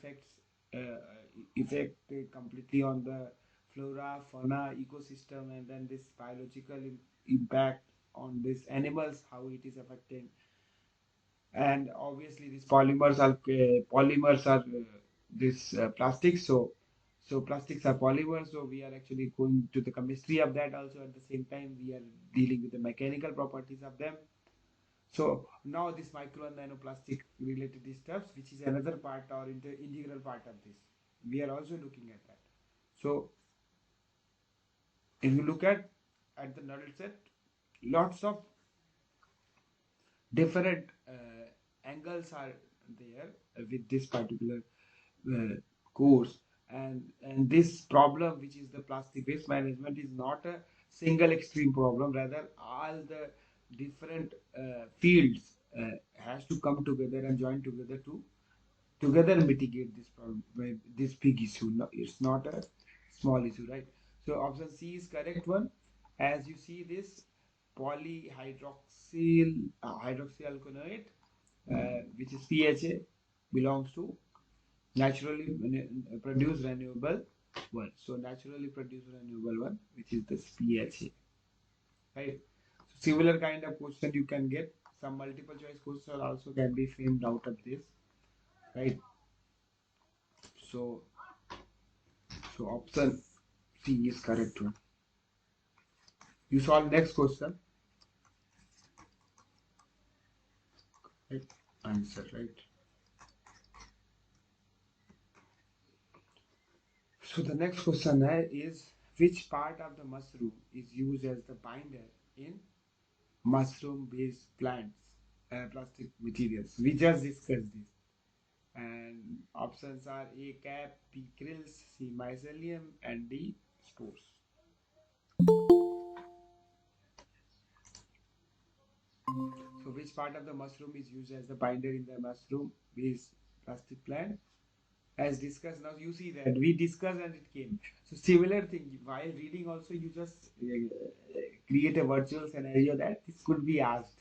effect completely on the flora, fauna, ecosystem, and then this biological impact on these animals, how it is affecting. And obviously these polymers are this plastics. So plastics are polymers, so we are actually going to the chemistry of that also. At the same time, we are dealing with the mechanical properties of them. So now this micro and nanoplastic related stuff, which is another part or integral part of this, we are also looking at that. So if you look at the null set, lots of different angles are there with this particular uh, course. And this problem, which is the plastic waste management, is not a single extreme problem, rather all the different fields has to come together and join together to together mitigate this problem, this big issue. No, it's not a small issue, right? So option C is correct one. As you see this hydroxyalkanoate, which is PHA, belongs to naturally produced renewable one. So naturally produced renewable one, which is this PHA, right? So similar kind of question you can get. Some multiple choice questions also can be framed out of this, right? So, so option C is correct one. You solve next question, right? Answer, right? So the next question is which part of the mushroom is used as the binder in mushroom-based plants, plastic materials? We just discussed this. And options are A cap, B krills, C mycelium, and D spores. So which part of the mushroom is used as the binder in the mushroom-based plastic plant? As discussed, now you see that we discussed and it came. So similar thing, while reading also you just create a virtual scenario that this could be asked.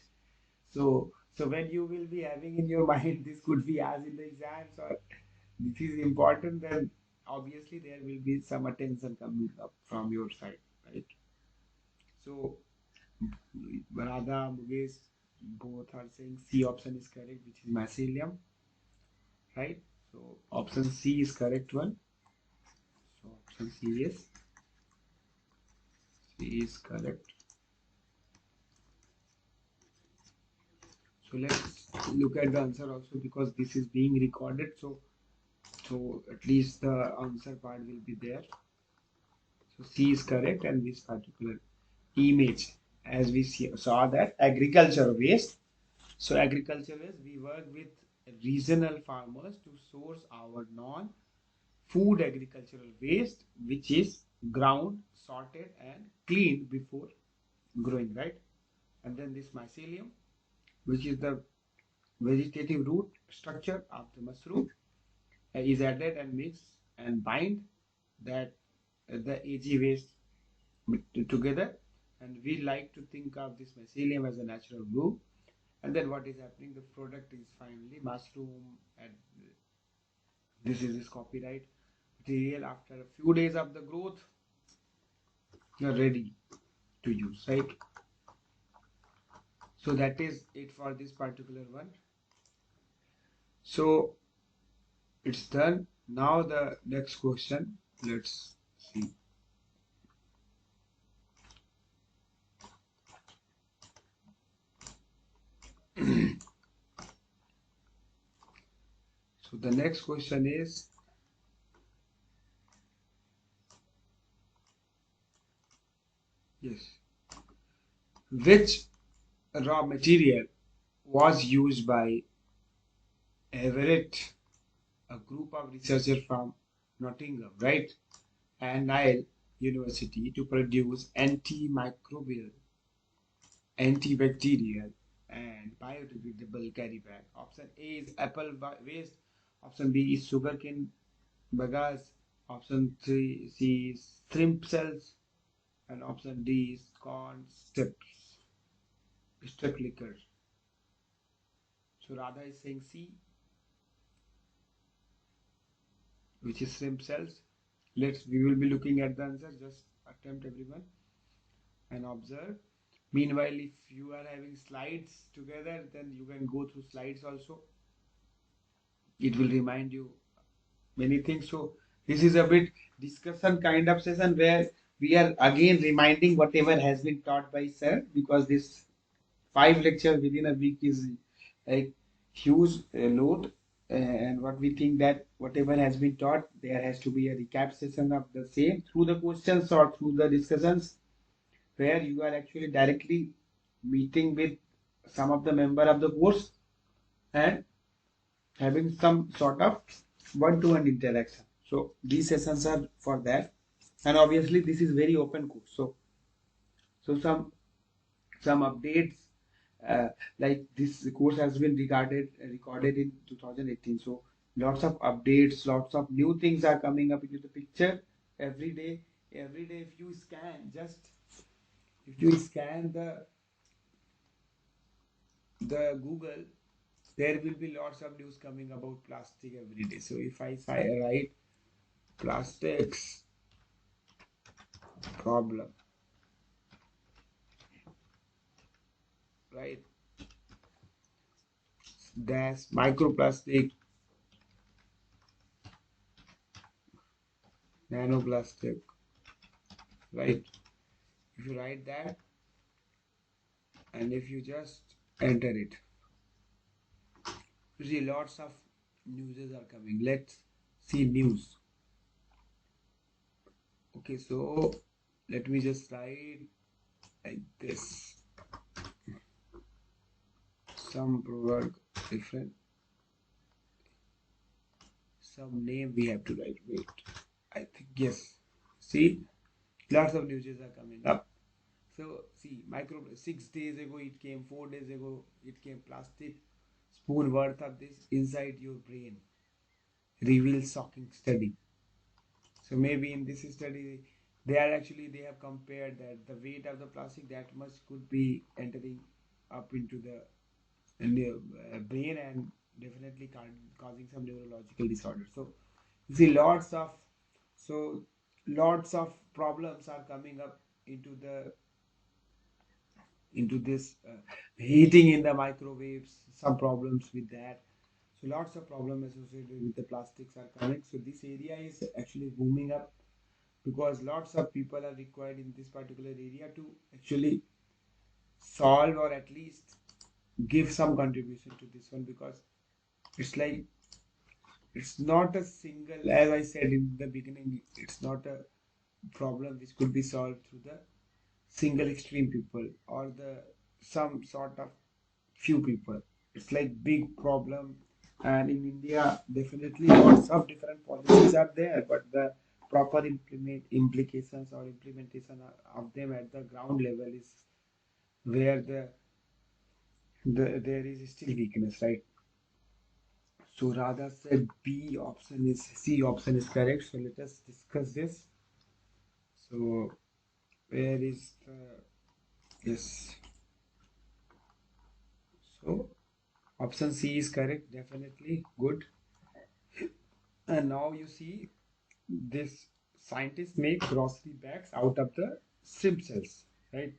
So when you will be having in your mind this could be asked in the exams or this is important, then obviously there will be some attention coming up from your side, right? So Radha, Mukesh, both are saying C option is correct, which is mycelium, right? So option C is correct one. So option C is correct. So let's look at the answer also because this is being recorded. So at least the answer part will be there. So C is correct, and this particular image, as we saw that agriculture waste. So agriculture waste, we work with regional farmers to source our non-food agricultural waste, which is ground, sorted, and cleaned before growing, right? And then this mycelium, which is the vegetative root structure of the mushroom, is added and mixed and bind that the AG waste together. And we like to think of this mycelium as a natural glue. And then what is happening? The product is finally mushroom, and this is this copyright material. After a few days of the growth, you're ready to use, right? So that is it for this particular one. So it's done. Now the next question, let's see. So the next question is, yes, which raw material was used by Everett, a group of researchers from Nottingham, right, and Nile University to produce antimicrobial, antibacterial, and biodegradable carry bag? Option A is apple waste. Option B is sugarcane bagasse. Option C is shrimp cells. And option D is corn strips, strip liquor. So Radha is saying C, which is shrimp cells. We will be looking at the answer. Just attempt everyone and observe. Meanwhile, if you are having slides together, then you can go through slides also. It will remind you many things. So this is a bit discussion kind of session where we are again reminding whatever has been taught by sir, because this 5 lectures within a week is a huge load. And what we think that whatever has been taught, there has to be a recap session of the same through the questions or through the discussions, where you are actually directly meeting with some of the member of the course and having some sort of one-to-one interaction. So these sessions are for that, and obviously this is very open course. So some updates, uh, like this course has been recorded in 2018. So lots of updates, lots of new things are coming up into the picture every day. Every day, if you scan the Google, there will be lots of news coming about plastic every day. So if I write plastics problem, right? There's microplastic, nanoplastic, right? If you write that and if you just enter it, you see lots of newses are coming. Let's see news. Okay, so let me just write like this. Some proverb different. Some name we have to write. Wait, I think yes. See, lots of newses are coming up. So see, micro 6 days ago it came, 4 days ago it came. Plastic spoon worth of this inside your brain reveals shocking study. So maybe in this study, they have compared that the weight of the plastic that much could be entering up into the brain and definitely causing some neurological disorder. So you see so lots of problems are coming up into this heating in the microwaves. Some problems with that. So lots of problems associated with the plastics are coming. So this area is actually booming up because lots of people are required in this particular area to actually solve or at least give some contribution to this one, because it's like it's not a single, as I said in the beginning, it's not a problem which could be solved through the single extreme people or the some sort of few people. It's like big problem, and in India definitely lots of different policies are there, but the proper implications or implementation of them at the ground level is where there is still weakness, right? So Radha said C option is correct. So let us discuss this. So where is the yes? So option C is correct, definitely good. And now you see this scientists make grocery bags out of the shrimp cells, right?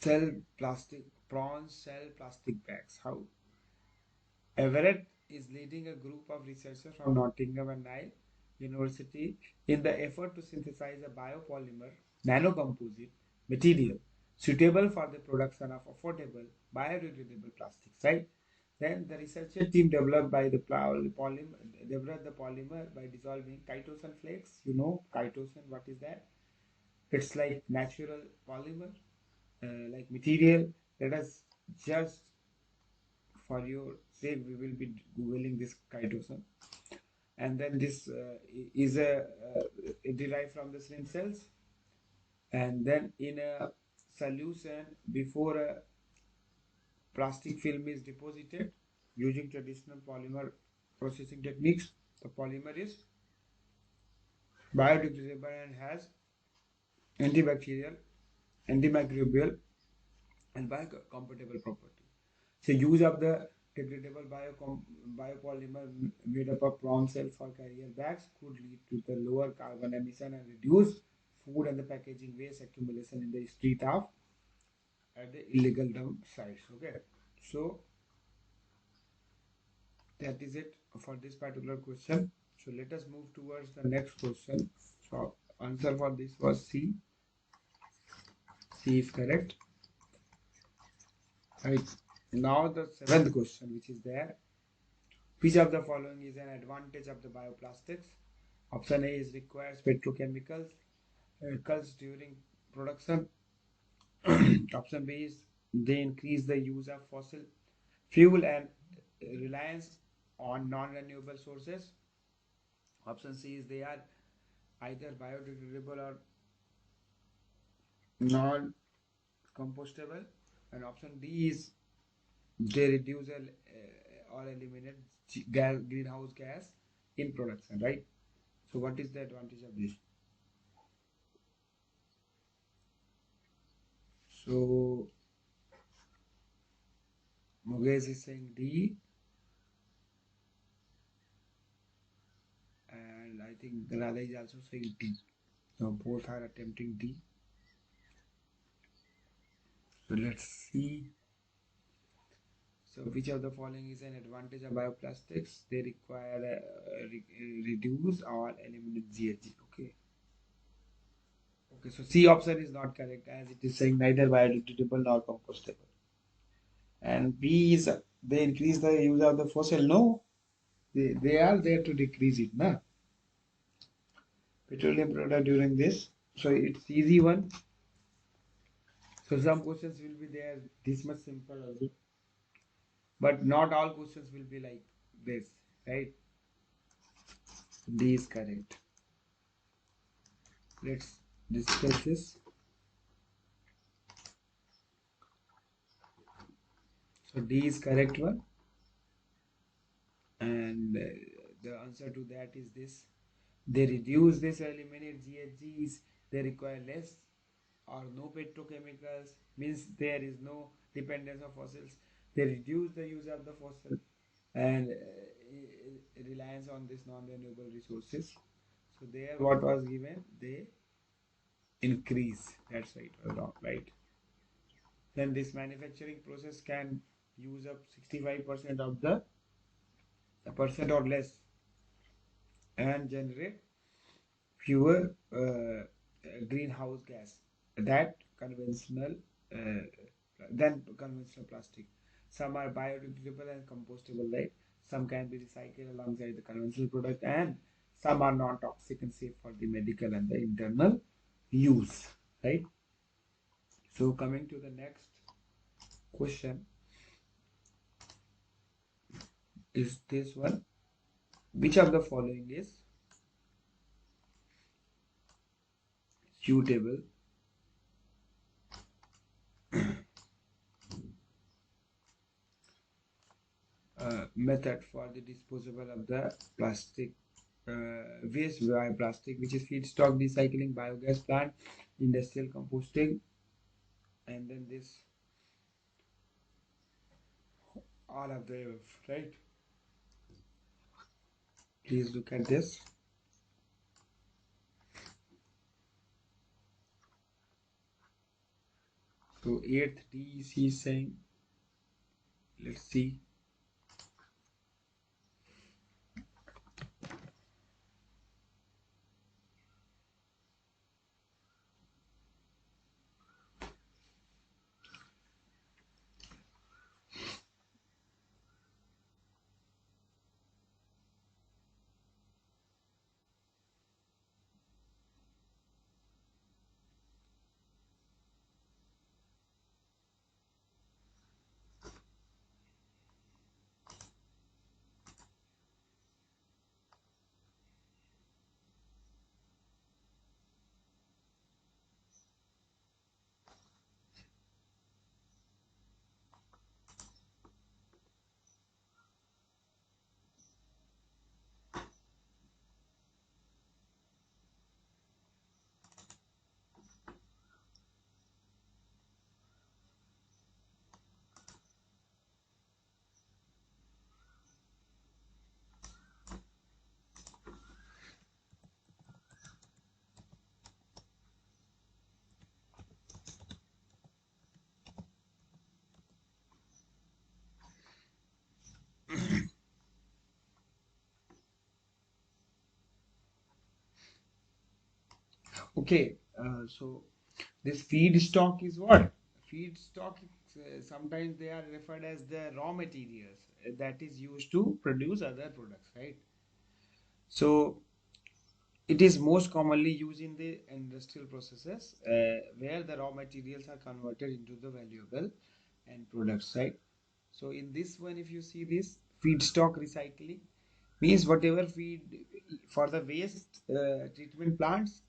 Sell plastic prawns, sell plastic bags. How? Everett is leading a group of researchers from Nottingham and Nile University in the effort to synthesize a biopolymer nanocomposite material suitable for the production of affordable biodegradable plastics. Right? Then the researcher team developed the polymer by dissolving chitosan flakes. You know chitosan, what is that? It's like natural polymer, like material. Let us just for your sake we will be googling this chitosan, and then this is derived from the stem cells, and then in a solution before a plastic film is deposited using traditional polymer processing techniques, the polymer is biodegradable and has antibacterial, antimicrobial and biocompatible property. So use of the degradable biopolymer made up of prawn cells for carrier bags could lead to the lower carbon emission and reduce food and the packaging waste accumulation in the street of at the illegal dump sites. Okay, so that is it for this particular question. So let us move towards the next question. So answer for this was C. C is correct. Right. Now the seventh question, which is there. Which of the following is an advantage of the bioplastics? Option A is requires petrochemicals during production. Option B is they increase the use of fossil fuel and reliance on non-renewable sources. Option C is they are either biodegradable or non-compostable. And option D is they reduce or eliminate greenhouse gas in production, right? So what is the advantage of this? So Mukesh is saying D, and I think Radha is also saying D. So both are attempting D. So let's see. So which of the following is an advantage of bioplastics? They require reduce or eliminate GHG. Okay. Okay. So C option is not correct as it is saying neither biodegradable nor compostable. And B is they increase the use of the fossil. No, they are there to decrease it. Na petroleum product during this. So it's easy one. So some questions will be there this much simple also, but not all questions will be like this, right? D is correct. Let's discuss this. So D is correct one, and the answer to that is this. They reduce this, eliminate GHGs. They require less or no petrochemicals. Means there is no dependence of fossils. They reduce the use of the fossil and reliance on this non-renewable resources. So there, what was given, they increase. That's right or wrong, right? Then this manufacturing process can use up 65% of the percent or less and generate fewer greenhouse gas that conventional uh, than conventional plastic. Some are biodegradable and compostable, right? Some can be recycled alongside the conventional product, and some are non-toxic and safe for the medical and the internal use, right? So coming to the next question is this one: which of the following is suitable method for the disposal of the plastic waste by plastic, which is feedstock recycling, biogas plant, industrial composting, and then this all of the above, right? Please look at this. So eighth D is saying, let's see. Okay, so this feedstock is what? Feedstock, sometimes they are referred as the raw materials that is used to produce other products, right? So it is most commonly used in the industrial processes where the raw materials are converted into the valuable end products, right? So in this one, if you see this feedstock recycling means whatever feed for the waste treatment plants,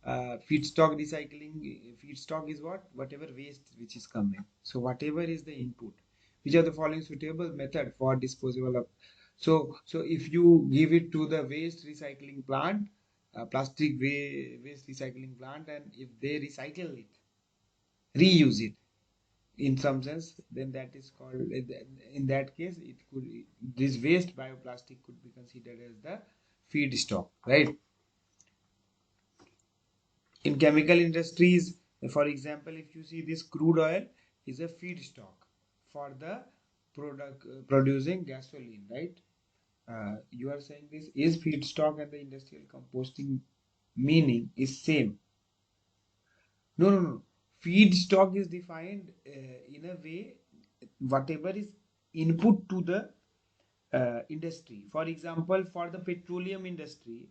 feedstock is what? Whatever waste which is coming. So whatever is the input, which are the following suitable method for disposal of. So if you give it to the waste recycling plant, waste recycling plant, and if they recycle it, reuse it in some sense, then that is called, in that case it could, this waste bioplastic could be considered as the feedstock, right? In chemical industries, for example, if you see this crude oil, is a feedstock for the product producing gasoline, right? You are saying this is feedstock and the industrial composting meaning is same. No, no, no. Feedstock is defined in a way whatever is input to the industry. For example, for the petroleum industry,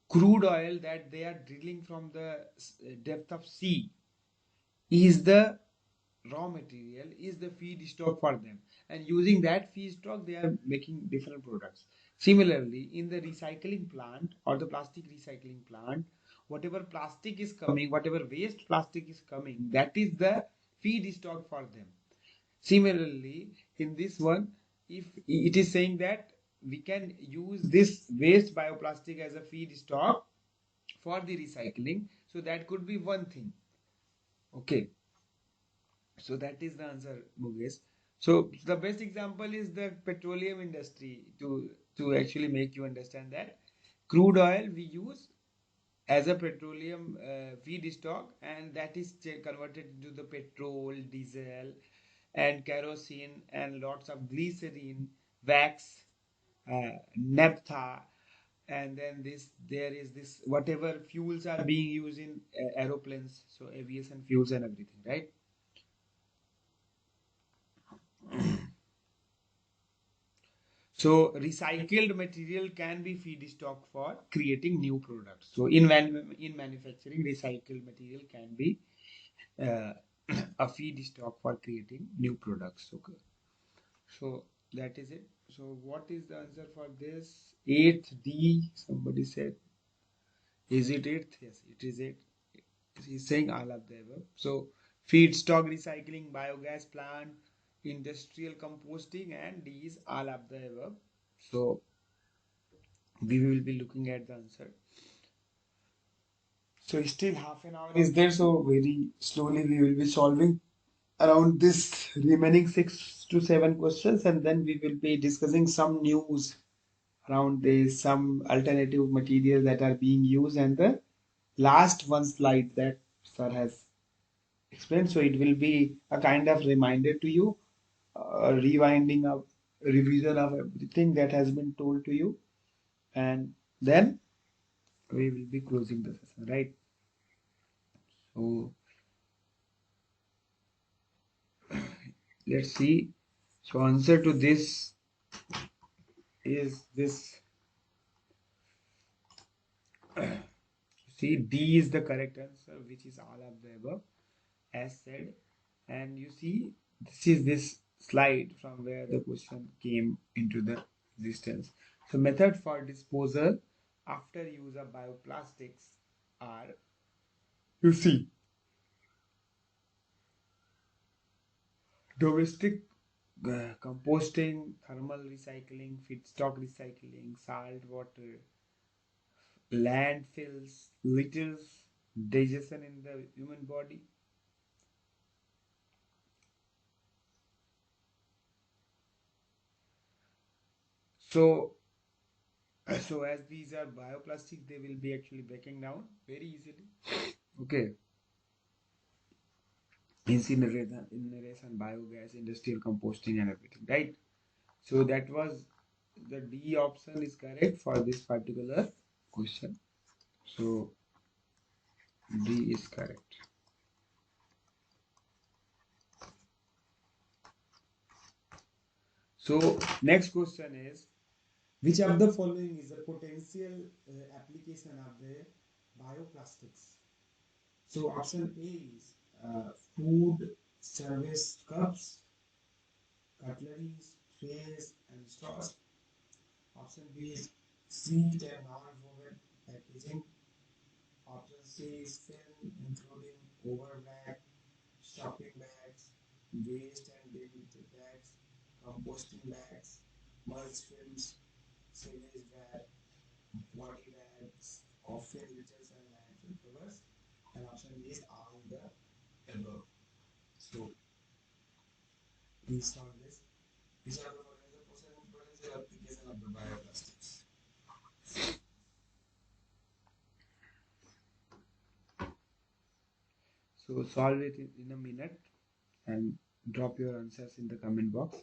crude oil that they are drilling from the depth of sea is the raw material, is the feedstock for them, and using that feedstock they are making different products. Similarly, in the recycling plant or the plastic recycling plant, whatever plastic is coming, whatever waste plastic is coming, that is the feedstock for them. Similarly, in this one, if it is saying that we can use this waste bioplastic as a feedstock for the recycling, so that could be one thing. Okay, so that is the answer, Mukesh. So the best example is the petroleum industry to actually make you understand that crude oil we use as a petroleum feedstock, and that is converted into the petrol, diesel, and kerosene, and lots of glycerin, wax, naphtha, and then this there is this whatever fuels are being used in aeroplanes, so aviation fuels and everything, right? So recycled material can be feedstock for creating new products. So in manufacturing, recycled material can be uh, a feedstock for creating new products. Okay. So that is it. So what is the answer for this? Eighth D. Somebody said, is it eighth? Yes, it is eight. He's saying all of the above. So feedstock recycling, biogas plant, industrial composting, and D is all of the above. So we will be looking at the answer. So still half an hour is there, so very slowly we will be solving around this remaining 6 to 7 questions, and then we will be discussing some news around this, some alternative materials that are being used, and the last one slide that sir has explained. So it will be a kind of reminder to you, rewinding up, revision of everything that has been told to you, and then we will be closing the session, right? So let's see. So answer to this is this. See, D is the correct answer, which is all of the above, as said. And you see, this is this slide from where the question came into the existence. So method for disposal after use of bioplastics are, you see, domestic composting, thermal recycling, feedstock recycling, salt water, landfills, litters, digestion in the human body. So, so as these are bioplastic, they will be actually breaking down very easily. Okay, incineration, biogas, industrial composting, and everything, right? So that was the D option is correct for this particular question. So D is correct. So next question is, which of the following is a potential application of the bioplastics? So option A is food service cups, cutleries, trays, and straws. Option B is sheet and non-woven packaging. Option C is film, including overwrap, shopping bags, waste and bin bags, composting bags, mulch films, sewage wrap, body bags, coffin litters, and landfill covers. And option D is all the above. So please solve this. Which are the potential application of the bioplastics? So solve it in a minute. and drop your answers in the comment box.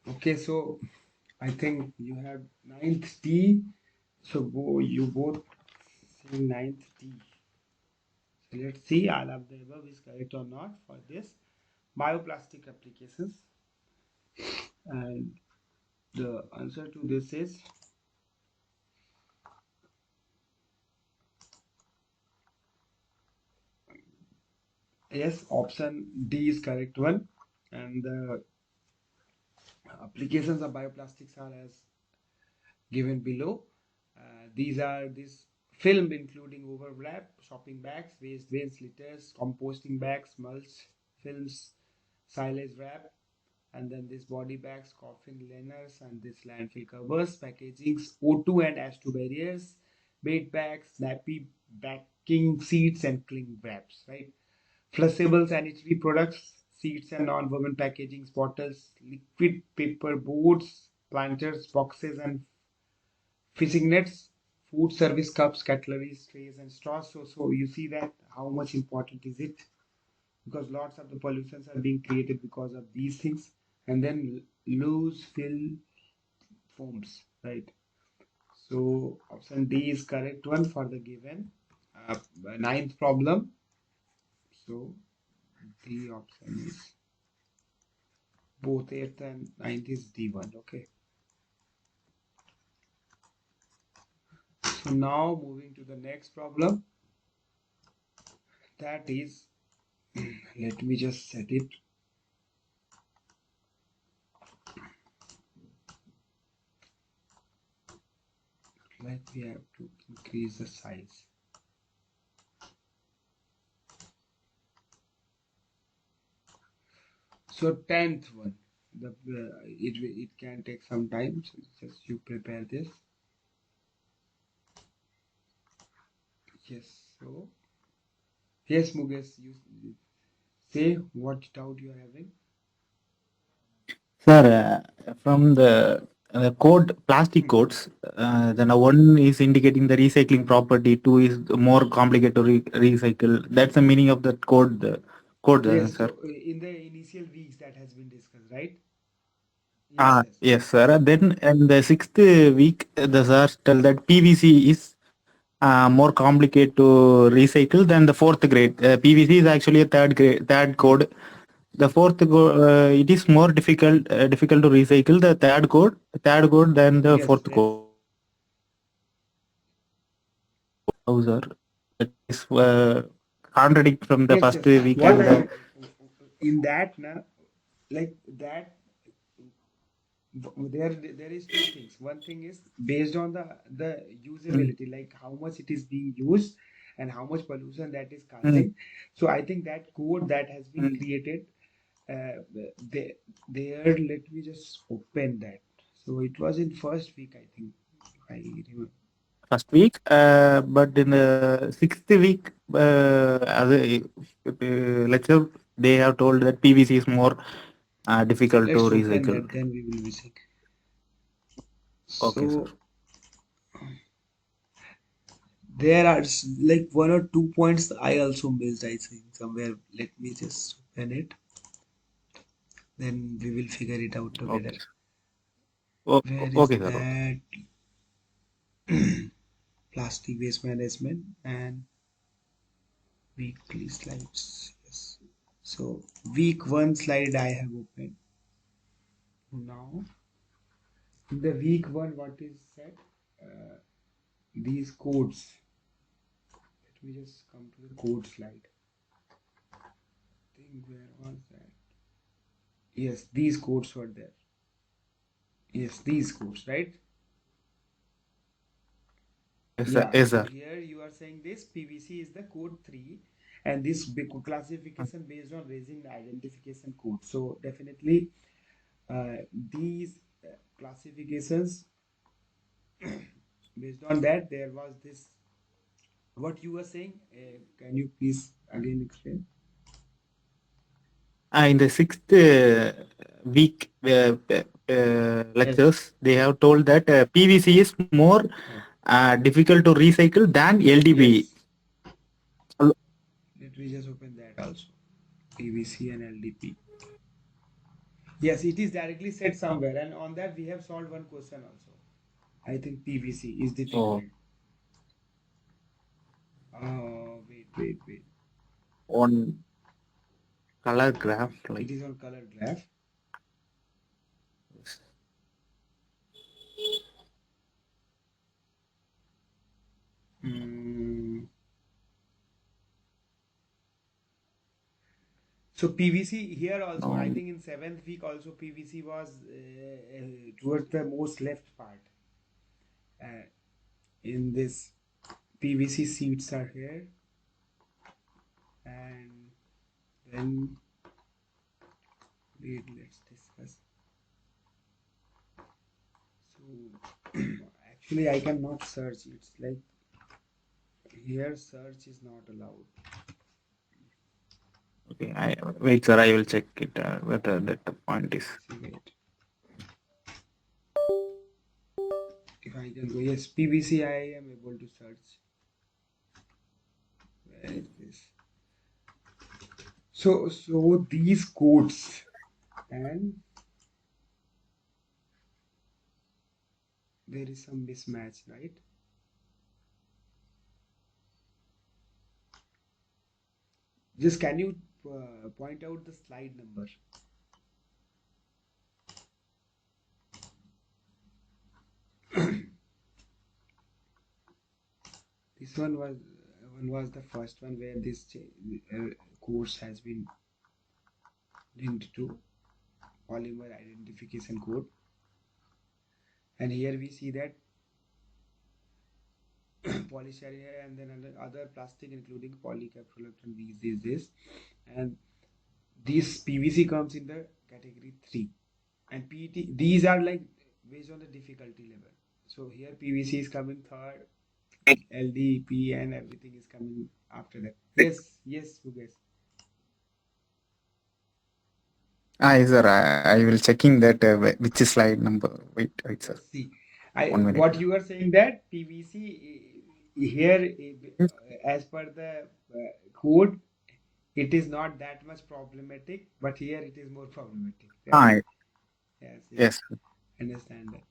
Okay, so I think you have ninth D. So you both say ninth D. So let's see all of the above is correct or not for this bioplastic applications. And the answer to this is yes, option D is correct one. And the applications of bioplastics are as given below. These are this film including overwrap, shopping bags, waste bins, litters, composting bags, mulch, films, silage wrap, and then this body bags, coffin liners, and this landfill covers, packagings, O2 and H2 barriers, bait bags, nappy backing seats, and cling wraps, right? Flushable sanitary products, seats and non-woven packagings, bottles, liquid paper boards, planters, boxes, and fishing nets, food service cups, cutleries, trays, and straws. So you see that how much important is it? Because lots of the pollutions are being created because of these things, and then loose fill foams, right? So option D is correct one for the given ninth problem. So the option is both eighth and ninth is D1. Okay. So now moving to the next problem. That is, let me just set it. Like we have to increase the size. So 10th one, it can take some time. So just you prepare this. Yes. So yes, Mukesh, you say what doubt you are having. Sir, from the plastic codes, then one is indicating the recycling property, two is more complicated to recycle. That's the meaning of that code, Yes. sir. So in the initial weeks that has been discussed, right? Yes. Ah, Yes. yes, sir. Then in the sixth week, the sir tell that PVC is more complicated to recycle than the fourth grade. PVC is actually a third code. The fourth code, it is more difficult to recycle. The third code than the Yes. fourth Yes. code. How, sir? That is contradict from the Yes. first Yes. week What and I the. in that na, like that there is two things. One thing is based on the usability, like how much it is being used and how much pollution that is Mm, causing. So I think that code that has been mm. created, they there, let me just open that. So it was in first week, I think, if I remember. First week, but in the sixth week, as a lecture, they have told that PVC is more difficult to Let's open recycle. that, then we will be seeing. Okay, sir. So there are like one or two points I also missed, I think, somewhere. Let me just open it, then we will figure it out together. Okay. Where is Okay, sir. Okay. that? Plastic waste management and weekly slides. Yes. So week one slide I have opened. Now in the week one, what is said? Uh, these codes. Let me just come to the code slide. I think where was that? Yes, these codes were there. Yes, these codes, right? Yes, sir. Yeah, Yes, so sir. here you are saying this PVC is the code 3, and this classification based on raising the identification code. So definitely these classifications, based on that, there was this, what you were saying. Can you please again explain? In the sixth week Yes. lectures, they have told that PVC is more difficult to recycle than LDPE. Yes. Let me just open that also. PVC and LDP. Yes, it is directly said somewhere, and on that we have solved one question also. I think PVC is Oh, difficult. Wait. on color graph, like It is on color graph. Mm. So PVC here also, I um, think in seventh week also PVC was towards the most left part. Uh, in this PVC seats are here, and then wait, let's discuss. So actually I cannot search. It's like here search is not allowed. okay. Wait, sir. I will check it whether that point is. See, wait. If I can go, yes, PVC I am able to search. Where is this? So these codes, and there is some mismatch, right? Just can you point out the slide number? This one was the first one where this course has been linked to polymer identification code, and here we see that polystyrene and then other plastic including polycaprolactam this, and this PVC comes in the category 3, and PET, these are like based on the difficulty level. So here PVC is coming third, LDP and everything is coming after that. Yes, Mukesh. Yes, sir. I will checking that which is slide number. Wait, sir. Yes, see, I 1 minute. what you are saying that PVC here, Yes. as per the code, it is not that much problematic, but here it is more problematic, right? Ah, Yes, yes. understand that.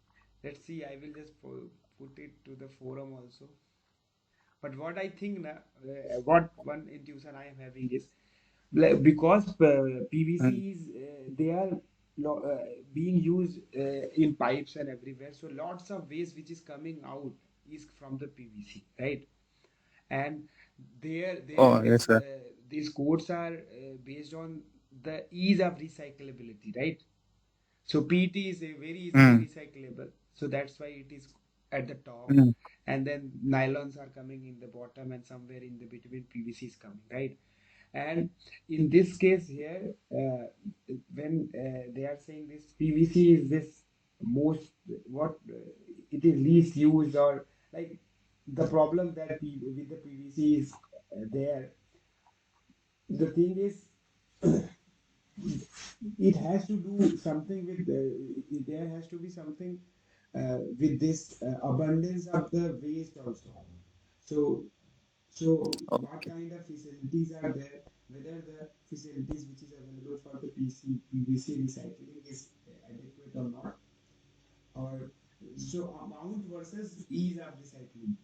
Let's see. I will just put it to the forum also. But what I think now, what one intuition I am having is, because Mm. PVC is they are being used in pipes and everywhere. So lots of waste which is coming out is from the PVC, right? And there Oh, yes, sir. these codes are based on the ease of recyclability, right? So PET is a very easily Mm. recyclable. So that's why it is at the top. Mm. And then nylons are coming in the bottom, and somewhere in the between PVC is coming, right? And in this case here, when they are saying this PVC is this most what it is least used, or like the problem that with the PVC is there. The thing is, it has to do something with there has to be something with this abundance of the waste also. So so what Okay. kind of facilities are there? Whether the facilities which is available for the PVC recycling is adequate or not, or so amount versus ease of recycling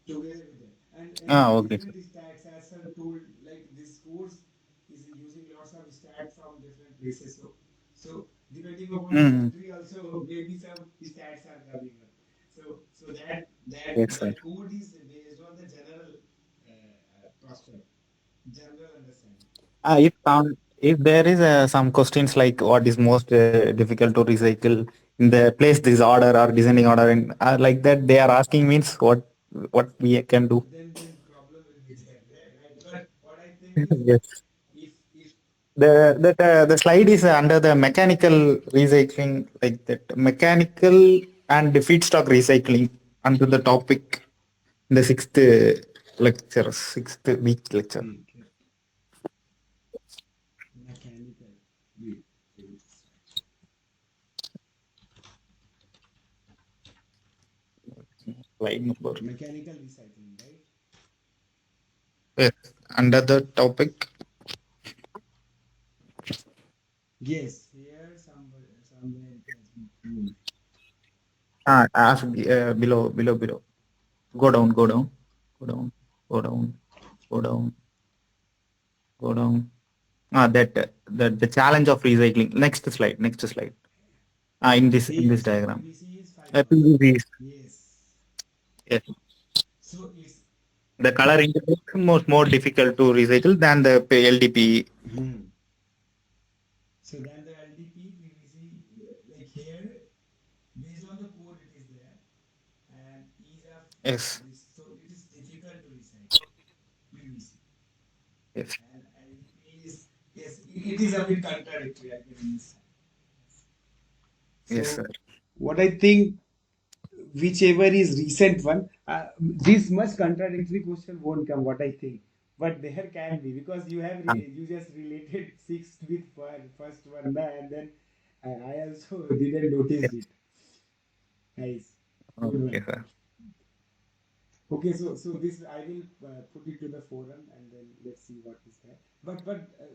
together with it, and Okay, sir. different stats as are told, like this course is using lots of stats from different places. So depending upon the Mm. country also, maybe some stats are coming up. So that Yes, sir. that code is based on the general prospect, general understanding. If there is some questions like what is most difficult to recycle in the place this order or descending order and like that they are asking means what we can do. Then problem will be there, right? But what I think is, Yes. if The slide is under the mechanical recycling, like that mechanical and the feedstock recycling under the topic in the sixth week lecture. okay, mechanical, wait, wait, Slide number. mechanical recycling, right? Yes, under the topic. Yes, here somewhere it has been told. Ask below. Go down, go down, go down, go down, go down, go down. The challenge of recycling. Next slide. Next slide. In this Here, so diagram. PVC is 5%. PVC is, Yes. yes. So it's The color indicates more difficult to recycle than the LDPE. hmm. So then the LDP PVC, like here, based on the code it is there, and ease of Yes, this, so it is difficult to recycle PVC, yes, and LDP is, yes, it is a bit contradictory, I can say. yes, sir. So what I think, whichever is recent one, this much contradictory question won't come. What I think, but there can be, because you have Ah, you just related sixth with first one, and then I also didn't notice yes. it. Nice, good Okay, one. sir. Okay, so this I will put it to the forum, and then let's see what is that. But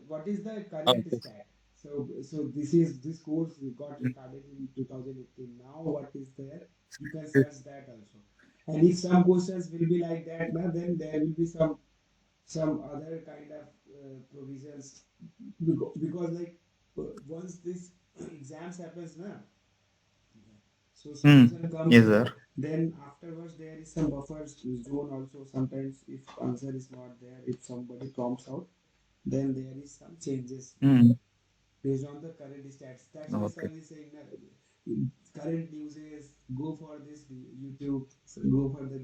what is the current Okay. stat? So this course got recorded in 2018. Now what is there? You can search that also. And if some questions will be like that, now then there will be some other kind of provisions, because like once this exams happens now, so Hmm. solution comes Yes, there. sir. Then afterwards there is some buffer zone also. Sometimes if answer is not there, if somebody prompts out, then there is some changes Hmm. based on the current stats. That's why Okay. sir is saying that current news is go for this YouTube, so go for the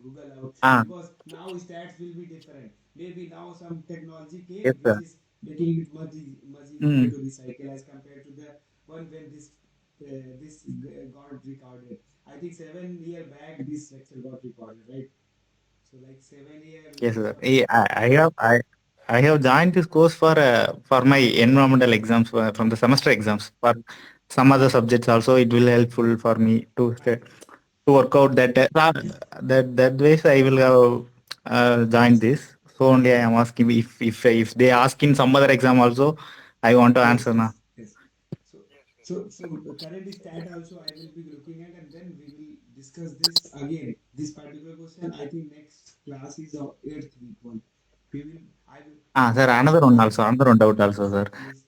Google out, Ah, because now stats will be different. Maybe now some technology yes, came which sir. is making it much easier Hmm. to recycle as compared to the one when this got recorded. I think 7 year back this lecture got recorded, right? So like 7 year Yes, lots sir. of stats. I have joined this course for my environmental exams from the semester exams for some other subjects also. It will helpful for me to work out that ways I will have joined this. So only I am asking if they ask in some other exam also, I want to Yes, answer now. yes, yes. So, so current stat also I will be looking at, and then we will discuss this again. This particular question, I think next class is our eighth week one. We will, I will, Ah, sir, I another one doubt also, yes, sir. please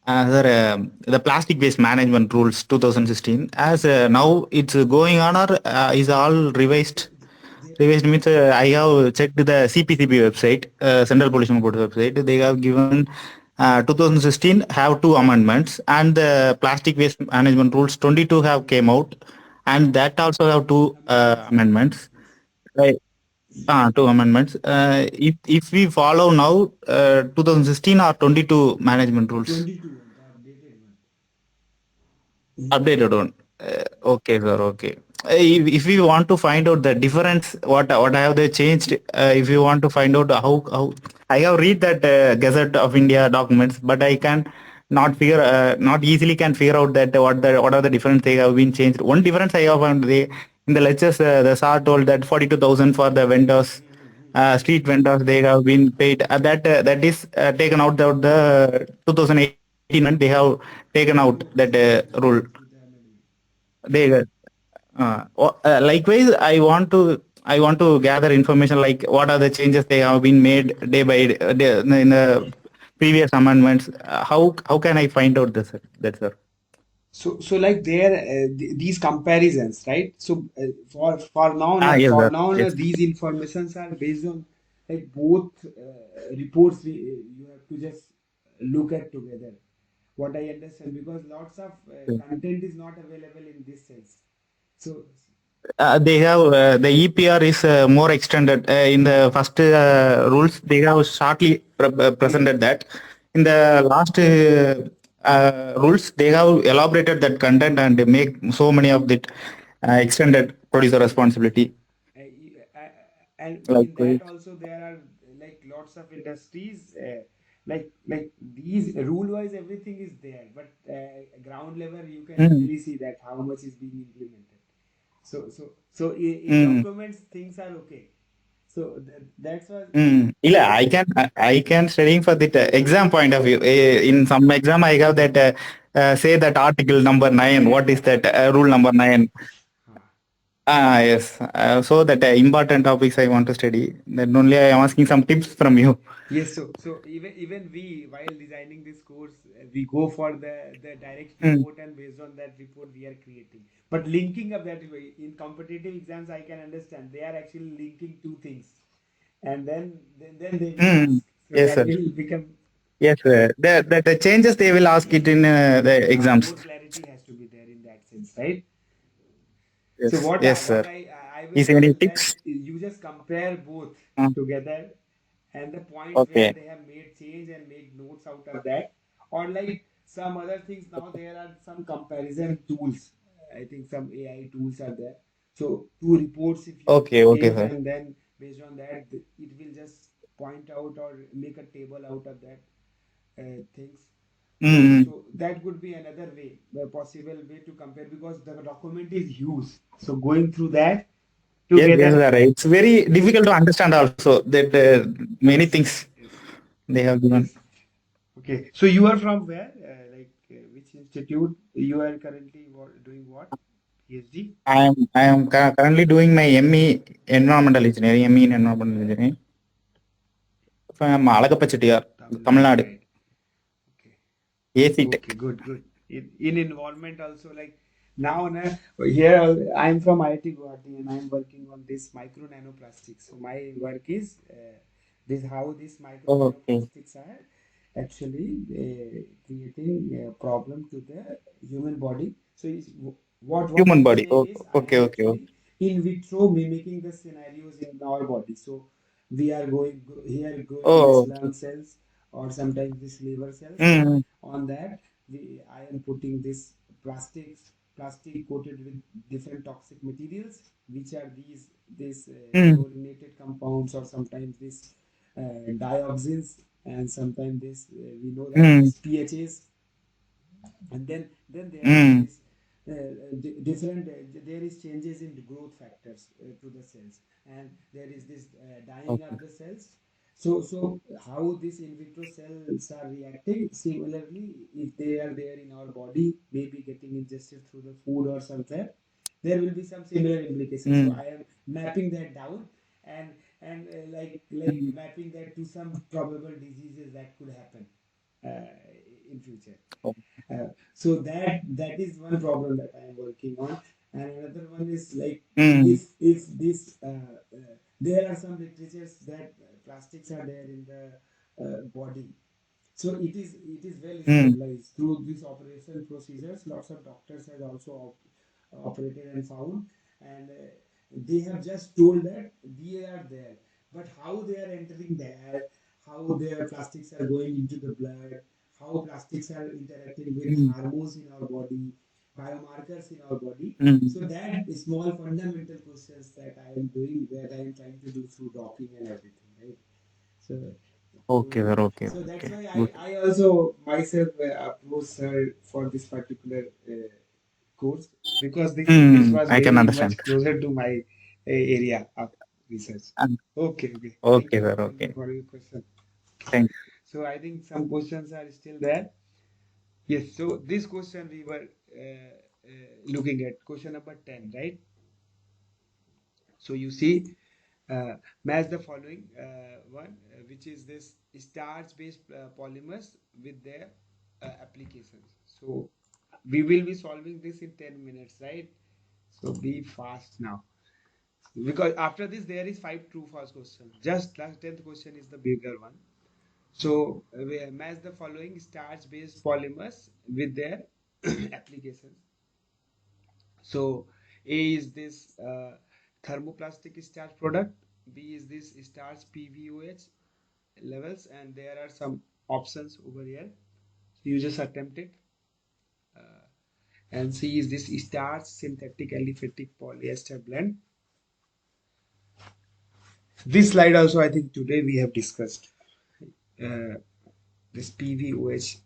tell. Sir, the plastic waste management rules 2016, as now it's going on or is all revised? So there, Revised means I have checked the CPCB website, Central Pollution Board website. They have given 2016 have two amendments, and the plastic waste management rules 22 have came out, and that also have two Amendments. amendments. Yes. Right. Two amendments. If we follow now 2016 or 22 management rules, 22 one, the updated one. Mhm. updated one. Okay, sir. Okay. If we want to find out the difference, what have they changed? If you want to find out how I have read that Gazette of India documents, but I can not easily can figure out that what are the difference they have been changed. One difference I have found, they in the lectures the SAR told that 42,000 for the vendors, street vendors, they have been paid. That is taken out the 2018 amendment. They have taken out No, that yes, yes, rule. with the amendment. They likewise, I want to gather information like what are the changes they have been made day by day, in the previous amendments. How can I find out this? That, sir? So like there these comparisons, right? So Yes, for sir. now Yes. these informations are based on like both reports. You have to just look at together. What I understand, because lots of content is not available in this sense. So They have the EPR is more extended in the first rules. They have shortly presented that. In the last rules, they have elaborated that content and make so many of it extended producer responsibility. and in Likewise. that also there are like lots of industries like these rule wise everything is there, but ground level you can Mm. easily see that how much is being implemented. So in Mm. documents things are okay. So that's why. Yeah, I can studying for the exam point of view. In some exam, I have that say that article number 9. What is that rule number 9? Huh. Yes. So that important topics I want to study. Then only I am asking some tips from you. Yes, so even we, while designing this course, we go for the direct Mm. report, and based on that report we are creating. But linking up that way in competitive exams, I can understand they are actually linking two things, and then they will Mm. ask. So Yes, that sir. will become Yes, sir. The changes they will ask it in the exams. more clarity has to be there in that sense, right? So Yes. Yes, sir. I will Is there any suggest that tips? you just compare both Mm. together, and the points where Okay. they have made change and make notes out of that, or like some other things. Now there are some comparison tools. I think some AI tools are there. So two reports if you Okay. Okay, take, sir. and then based on that it will just point out or make a table out of that things. Mm. So that would be another way, the possible way to compare, because the document is huge. So going through that Yes, yes, together. sir. It's very difficult to understand also that many Yes, things yes, they have given. yes. Okay. So you are from where? Which institute? You are currently doing what? PhD? I am currently doing my ME environmental engineering, ME in environmental engineering from Alagappa Tamil Tamil Nadu, Nadu, right? Okay. AC Okay, Tech. good, good. In environment also, like now here I'm from IIT Guwahati, and I'm working on this micro nanoplastics. So my work is this how these micro Okay. nanoplastics are actually creating a problem to the human body. So what Human I'm body. saying Oh, is I okay, am okay, okay. actually in vitro mimicking the scenarios in our body. So we are here growing this Oh, lung cells, or sometimes this liver cells, and mm, on that I am putting this plastic coated with different toxic materials, which are these mm, fluorinated compounds, or sometimes this dioxins, and sometimes this we know that mm, this PHAs. And then there are mm. these different there is changes in the growth factors to the cells, and there is this dying Okay. of the cells. So how these in vitro cells are reacting similarly, if they are there in our body, maybe getting ingested through the food or somewhere, there will be some similar implications. So Mm, I am mapping that down, and like mm. mapping that to some probable diseases that could happen in future. Oh, So that is one problem that I am working on, and another one is like mm, if this there are some literatures that plastics are there in the body. So it is well Mm. established through these operation procedures. Lots of doctors have also operated and found, and they have just told that they are there, but how they are entering there, how their plastics are going into the blood, how plastics are interacting with Mm. hormones in our body, biomarkers in our body. Mm. So that small fundamental questions that I am doing, that I am trying to do through docking and everything, right? So Okay, sir. Okay. so that's Okay. why Good. I also myself approached her for this particular course, because this Mm. was I can very much understand. closer to my area of research. And Okay, okay. okay, sir. Thank you Okay. for your question. Thank. So I think some questions are still there. Yes. So this question we were looking at question number 10, right? So you see, match the following one, which is this starch-based polymers with their applications. So we will be solving this in 10 minutes, right? So be fast now. Because after this, there is 5 true false questions. Just last 10th question is the bigger one. So we match the following starch-based polymers with their applications. So A is this thermoplastic starch product, B is this starch PVOH levels, and there are some options over here. So you just attempt it. Uh, and C is this starch synthetic aliphatic polyester blend. This slide also I think today we have discussed. Uh, this PVOH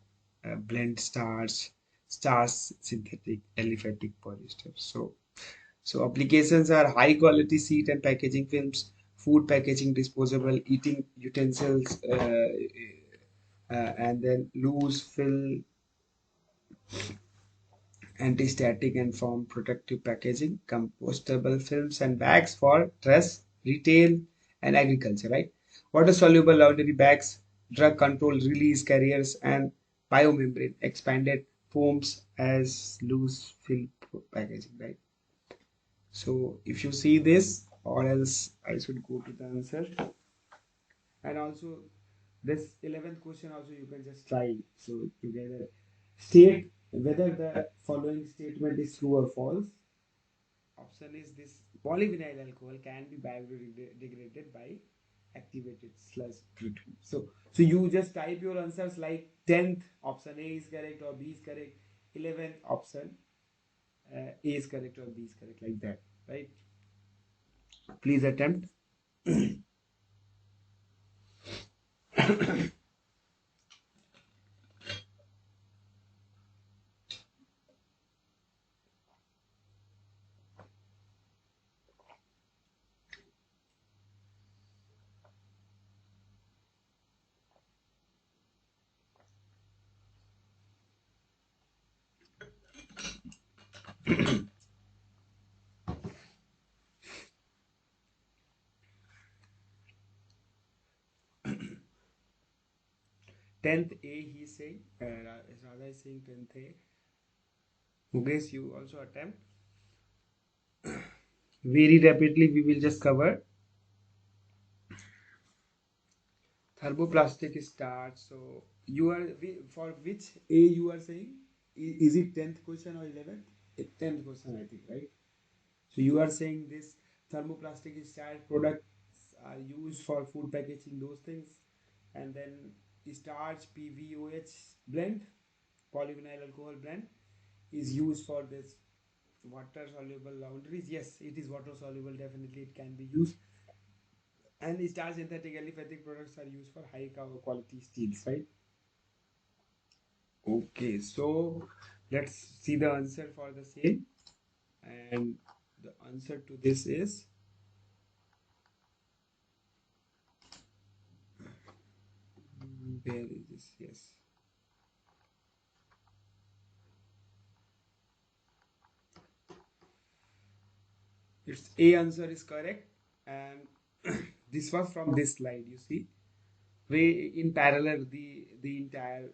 blend starch synthetic aliphatic polyester. So applications are high quality sheet and packaging films, food packaging, disposable eating utensils, and then loose fill, anti-static and foam protective packaging, compostable films and bags for dress, retail, and agriculture, right? Water soluble laundry bags, drug control release carriers, and biomembrane expanded foams as loose fill packaging, right? So if you see this, or else I should go to the answer. And also this 11th question also you can just try. So together, state whether the following statement is true or false. Option is this: polyvinyl alcohol can be biodegraded by activated sludge treatment. So you just type your answers like 10th option A is correct or B is correct, 11th option A is correct or B is correct, like that, right? Please attempt. 10th A he's saying, Radha is saying 10th A. Mukesh, you also attempt. Very rapidly, we will just cover thermoplastic starch. So you are for which A you are saying? Is it 10th question or 11th? 10th question, I think, right? So you are saying this thermoplastic starch products are used for food packaging, those things, and then starch PVOH blend, polyvinyl alcohol blend, is used for this water soluble laundries. Yes, it is water soluble, definitely it can be used. And starch synthetic aliphatic products are used for high quality steels, right? Okay, so let's see the answer for the same. And the answer to this is, where is this? Yes. Its A answer is correct. And this was from this slide, you see. Way in parallel, the entire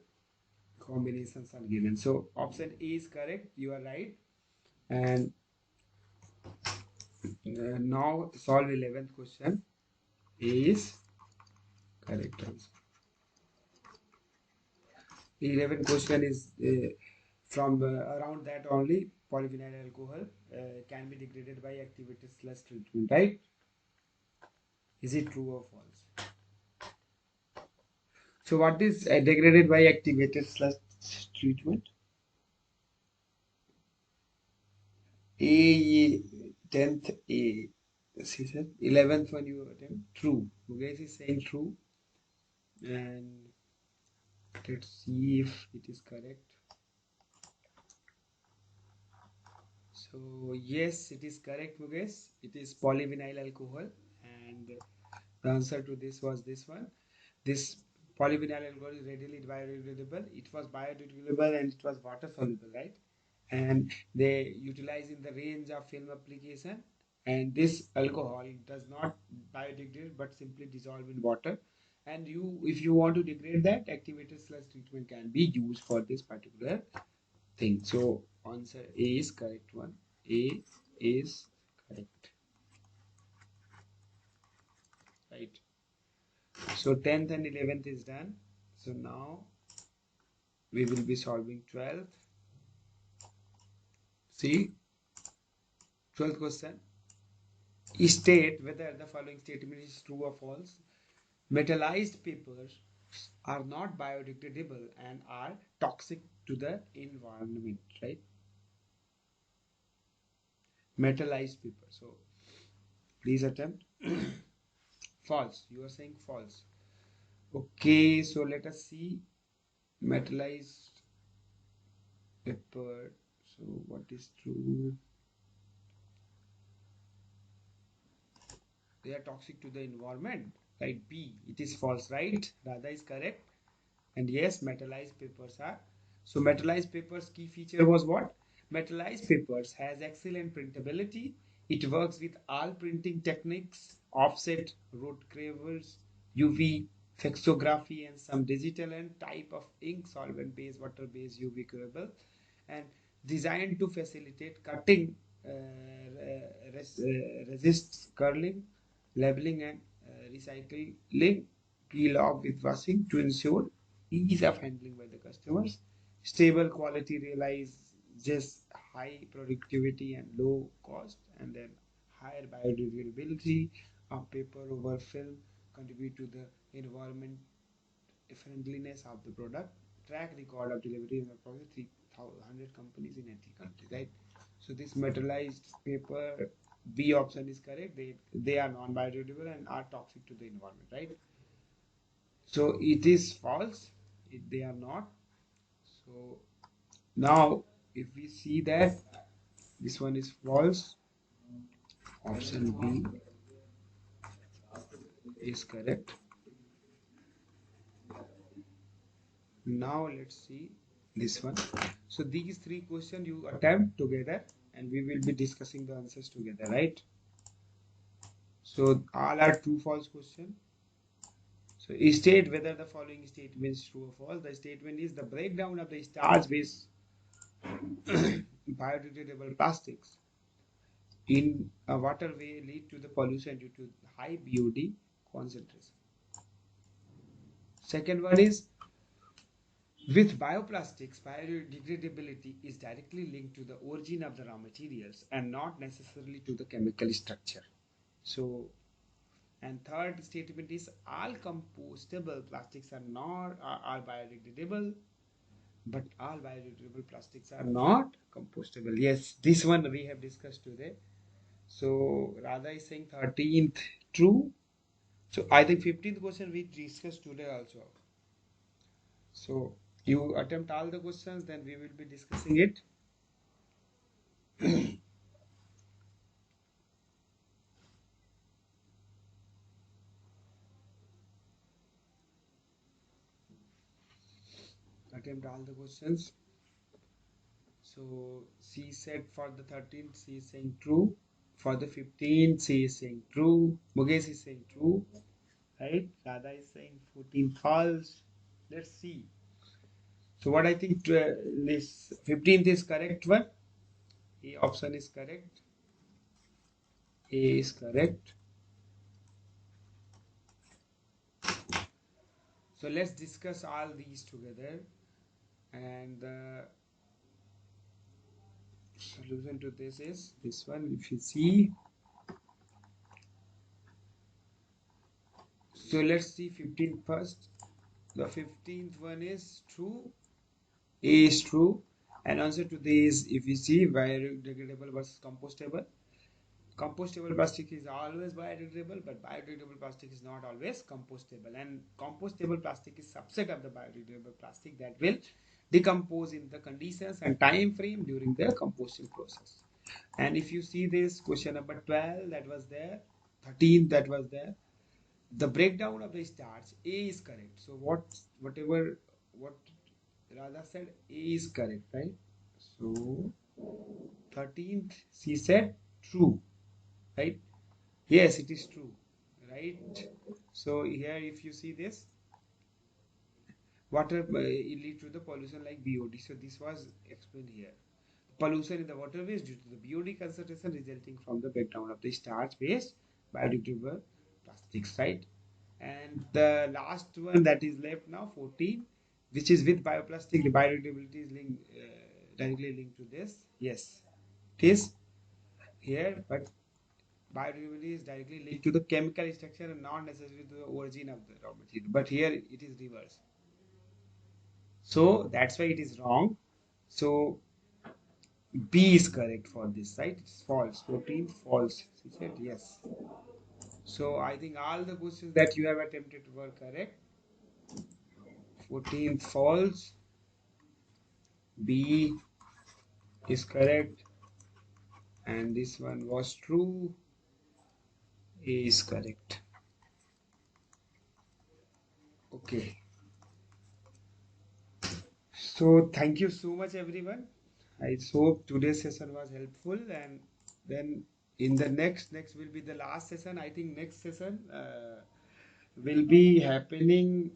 combinations are given. So option A is correct. You are right. And now solve 11th question. A is correct answer. 11 question is from around that only. Polyvinyl alcohol can be degraded by activated sludge treatment, right? Is it true or false? So what is degraded by activated sludge treatment? A 10th A. She said 11th one you attempt true. Mukesh is saying true, and let's see if it is correct. So yes, it is correct, Mukesh. It is polyvinyl alcohol, and the answer to this was this one. This polyvinyl alcohol is readily biodegradable. It was biodegradable and it was water soluble, right? And they utilize in the range of film application. And this alcohol does not biodegrade but simply dissolve in water. And if you want to degrade that, activated sludge treatment can be used for this particular thing. So answer A is correct one. A is correct. Right. So 10th and 11th is done. So now we will be solving 12th. See, 12th question. State whether the following statement is true or false. Metallized papers are not biodegradable and are toxic to the environment, right? Metallized paper. So please attempt. False. You are saying false. Okay, so let us see metallized paper. So what is true? They are toxic to the environment, right? B. It is false, right? Radha is correct. And yes, metallized papers are. So metallized papers key feature was what? Metallized papers has excellent printability. It works with all printing techniques, offset, road gravers, UV, flexography, and some digital and type of ink solvent based, water based, UV curable, and designed to facilitate cutting, resists curling, labeling, and recycling, peel off with washing to ensure ease of handling by the customers. Stable quality realizes high productivity and low cost, and then higher biodegradability of paper over film contribute to the environment friendliness of the product. Track record of delivery in approximately 300 companies in 80 countries, right? So this metallized paper B option is correct. They are non-biodegradable and are toxic to the environment, right? So it is false. They are not. So now if we see that this one is false, option B is correct. Now let's see this one. So these three questions you attempt together and we will be discussing the answers together, right? So all are true false question. So state whether the following statement is true or false. The statement is the breakdown of the starch based biodegradable plastics in a waterway lead to the pollution due to high BOD concentration. Second one is with bioplastics, biodegradability is directly linked to the origin of the raw materials and not necessarily to the chemical structure. So, and third statement is all compostable plastics are biodegradable, but all biodegradable plastics are not compostable. Yes, this one we have discussed today. So Radha is saying 13th true. So I think 15th question we discussed today also. So you attempt all the questions, then we will be discussing it. Attempt all the questions. So she said for the 13th, she is saying true. For the 15th, she is saying true. Mukesh is saying true. Right? Radha is saying 14 false. Let's see. So what I think this 15th is correct one. A option is correct. A is correct. So let's discuss all these together. and the solution to this is this one. If you see, so let's see 15th first. The 15th one is true. A is true, and answer to this, if you see, biodegradable versus compostable. Compostable plastic is always biodegradable, but biodegradable plastic is not always compostable. And compostable plastic is subset of the biodegradable plastic that will decompose in the conditions and time frame during the composting process. And if you see this question number 12 that was there, 13 that was there, the breakdown of the starch, A is correct. So whatever what Radha said, A is correct, right? So 13th she said true, right? Yes, it is true, right? So here if you see this, water it leads to the pollution like BOD. So this was explained here. Pollution in the waterways due to the BOD concentration resulting from the breakdown of the starch-based biodegradable plastics, right? And the last one that is left now, 14, which is with bioplastic, the biodegradability is directly linked to this. Yes, it is here, but biodegradability is directly linked to the chemical structure and not necessarily to the origin of the raw material. But here it is reverse. So that's why it is wrong. So B is correct for this, right? It's false. 14 false. She said yes. So I think all the questions that you have attempted were correct. 14 false. B is correct. And this one was true. A is correct. Okay. So thank you so much, everyone. I hope today's session was helpful, and then in the next will be the last session. I think next session will be happening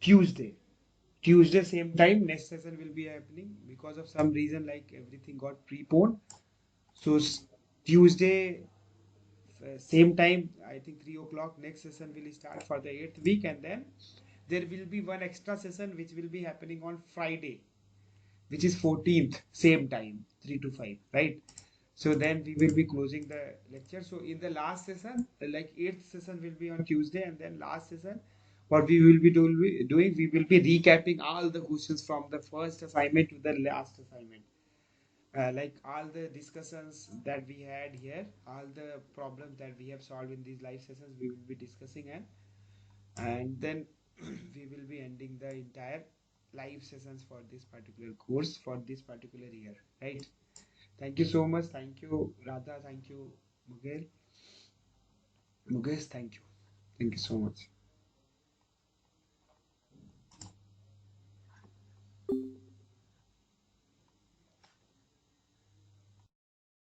Tuesday. Tuesday same time. Next session will be happening because of some reason like everything got preponed. So Tuesday same time. I think 3 o'clock. Next session will start for the 8th week, and then there will be one extra session which will be happening on Friday, which is 14th, same time, 3 to 5, right? So then we will be closing the lecture. So in the last session, like 8th session will be on Tuesday, and then last session, what we will be doing, we will be recapping all the questions from the first assignment to the last assignment. Like all the discussions that we had here, all the problems that we have solved in these live sessions, we will be discussing, and then we will be ending the entire live sessions for this particular course for this particular year, right? Thank you so much. Thank you, Radha. Thank you, Mukesh. Thank you. Thank you so much.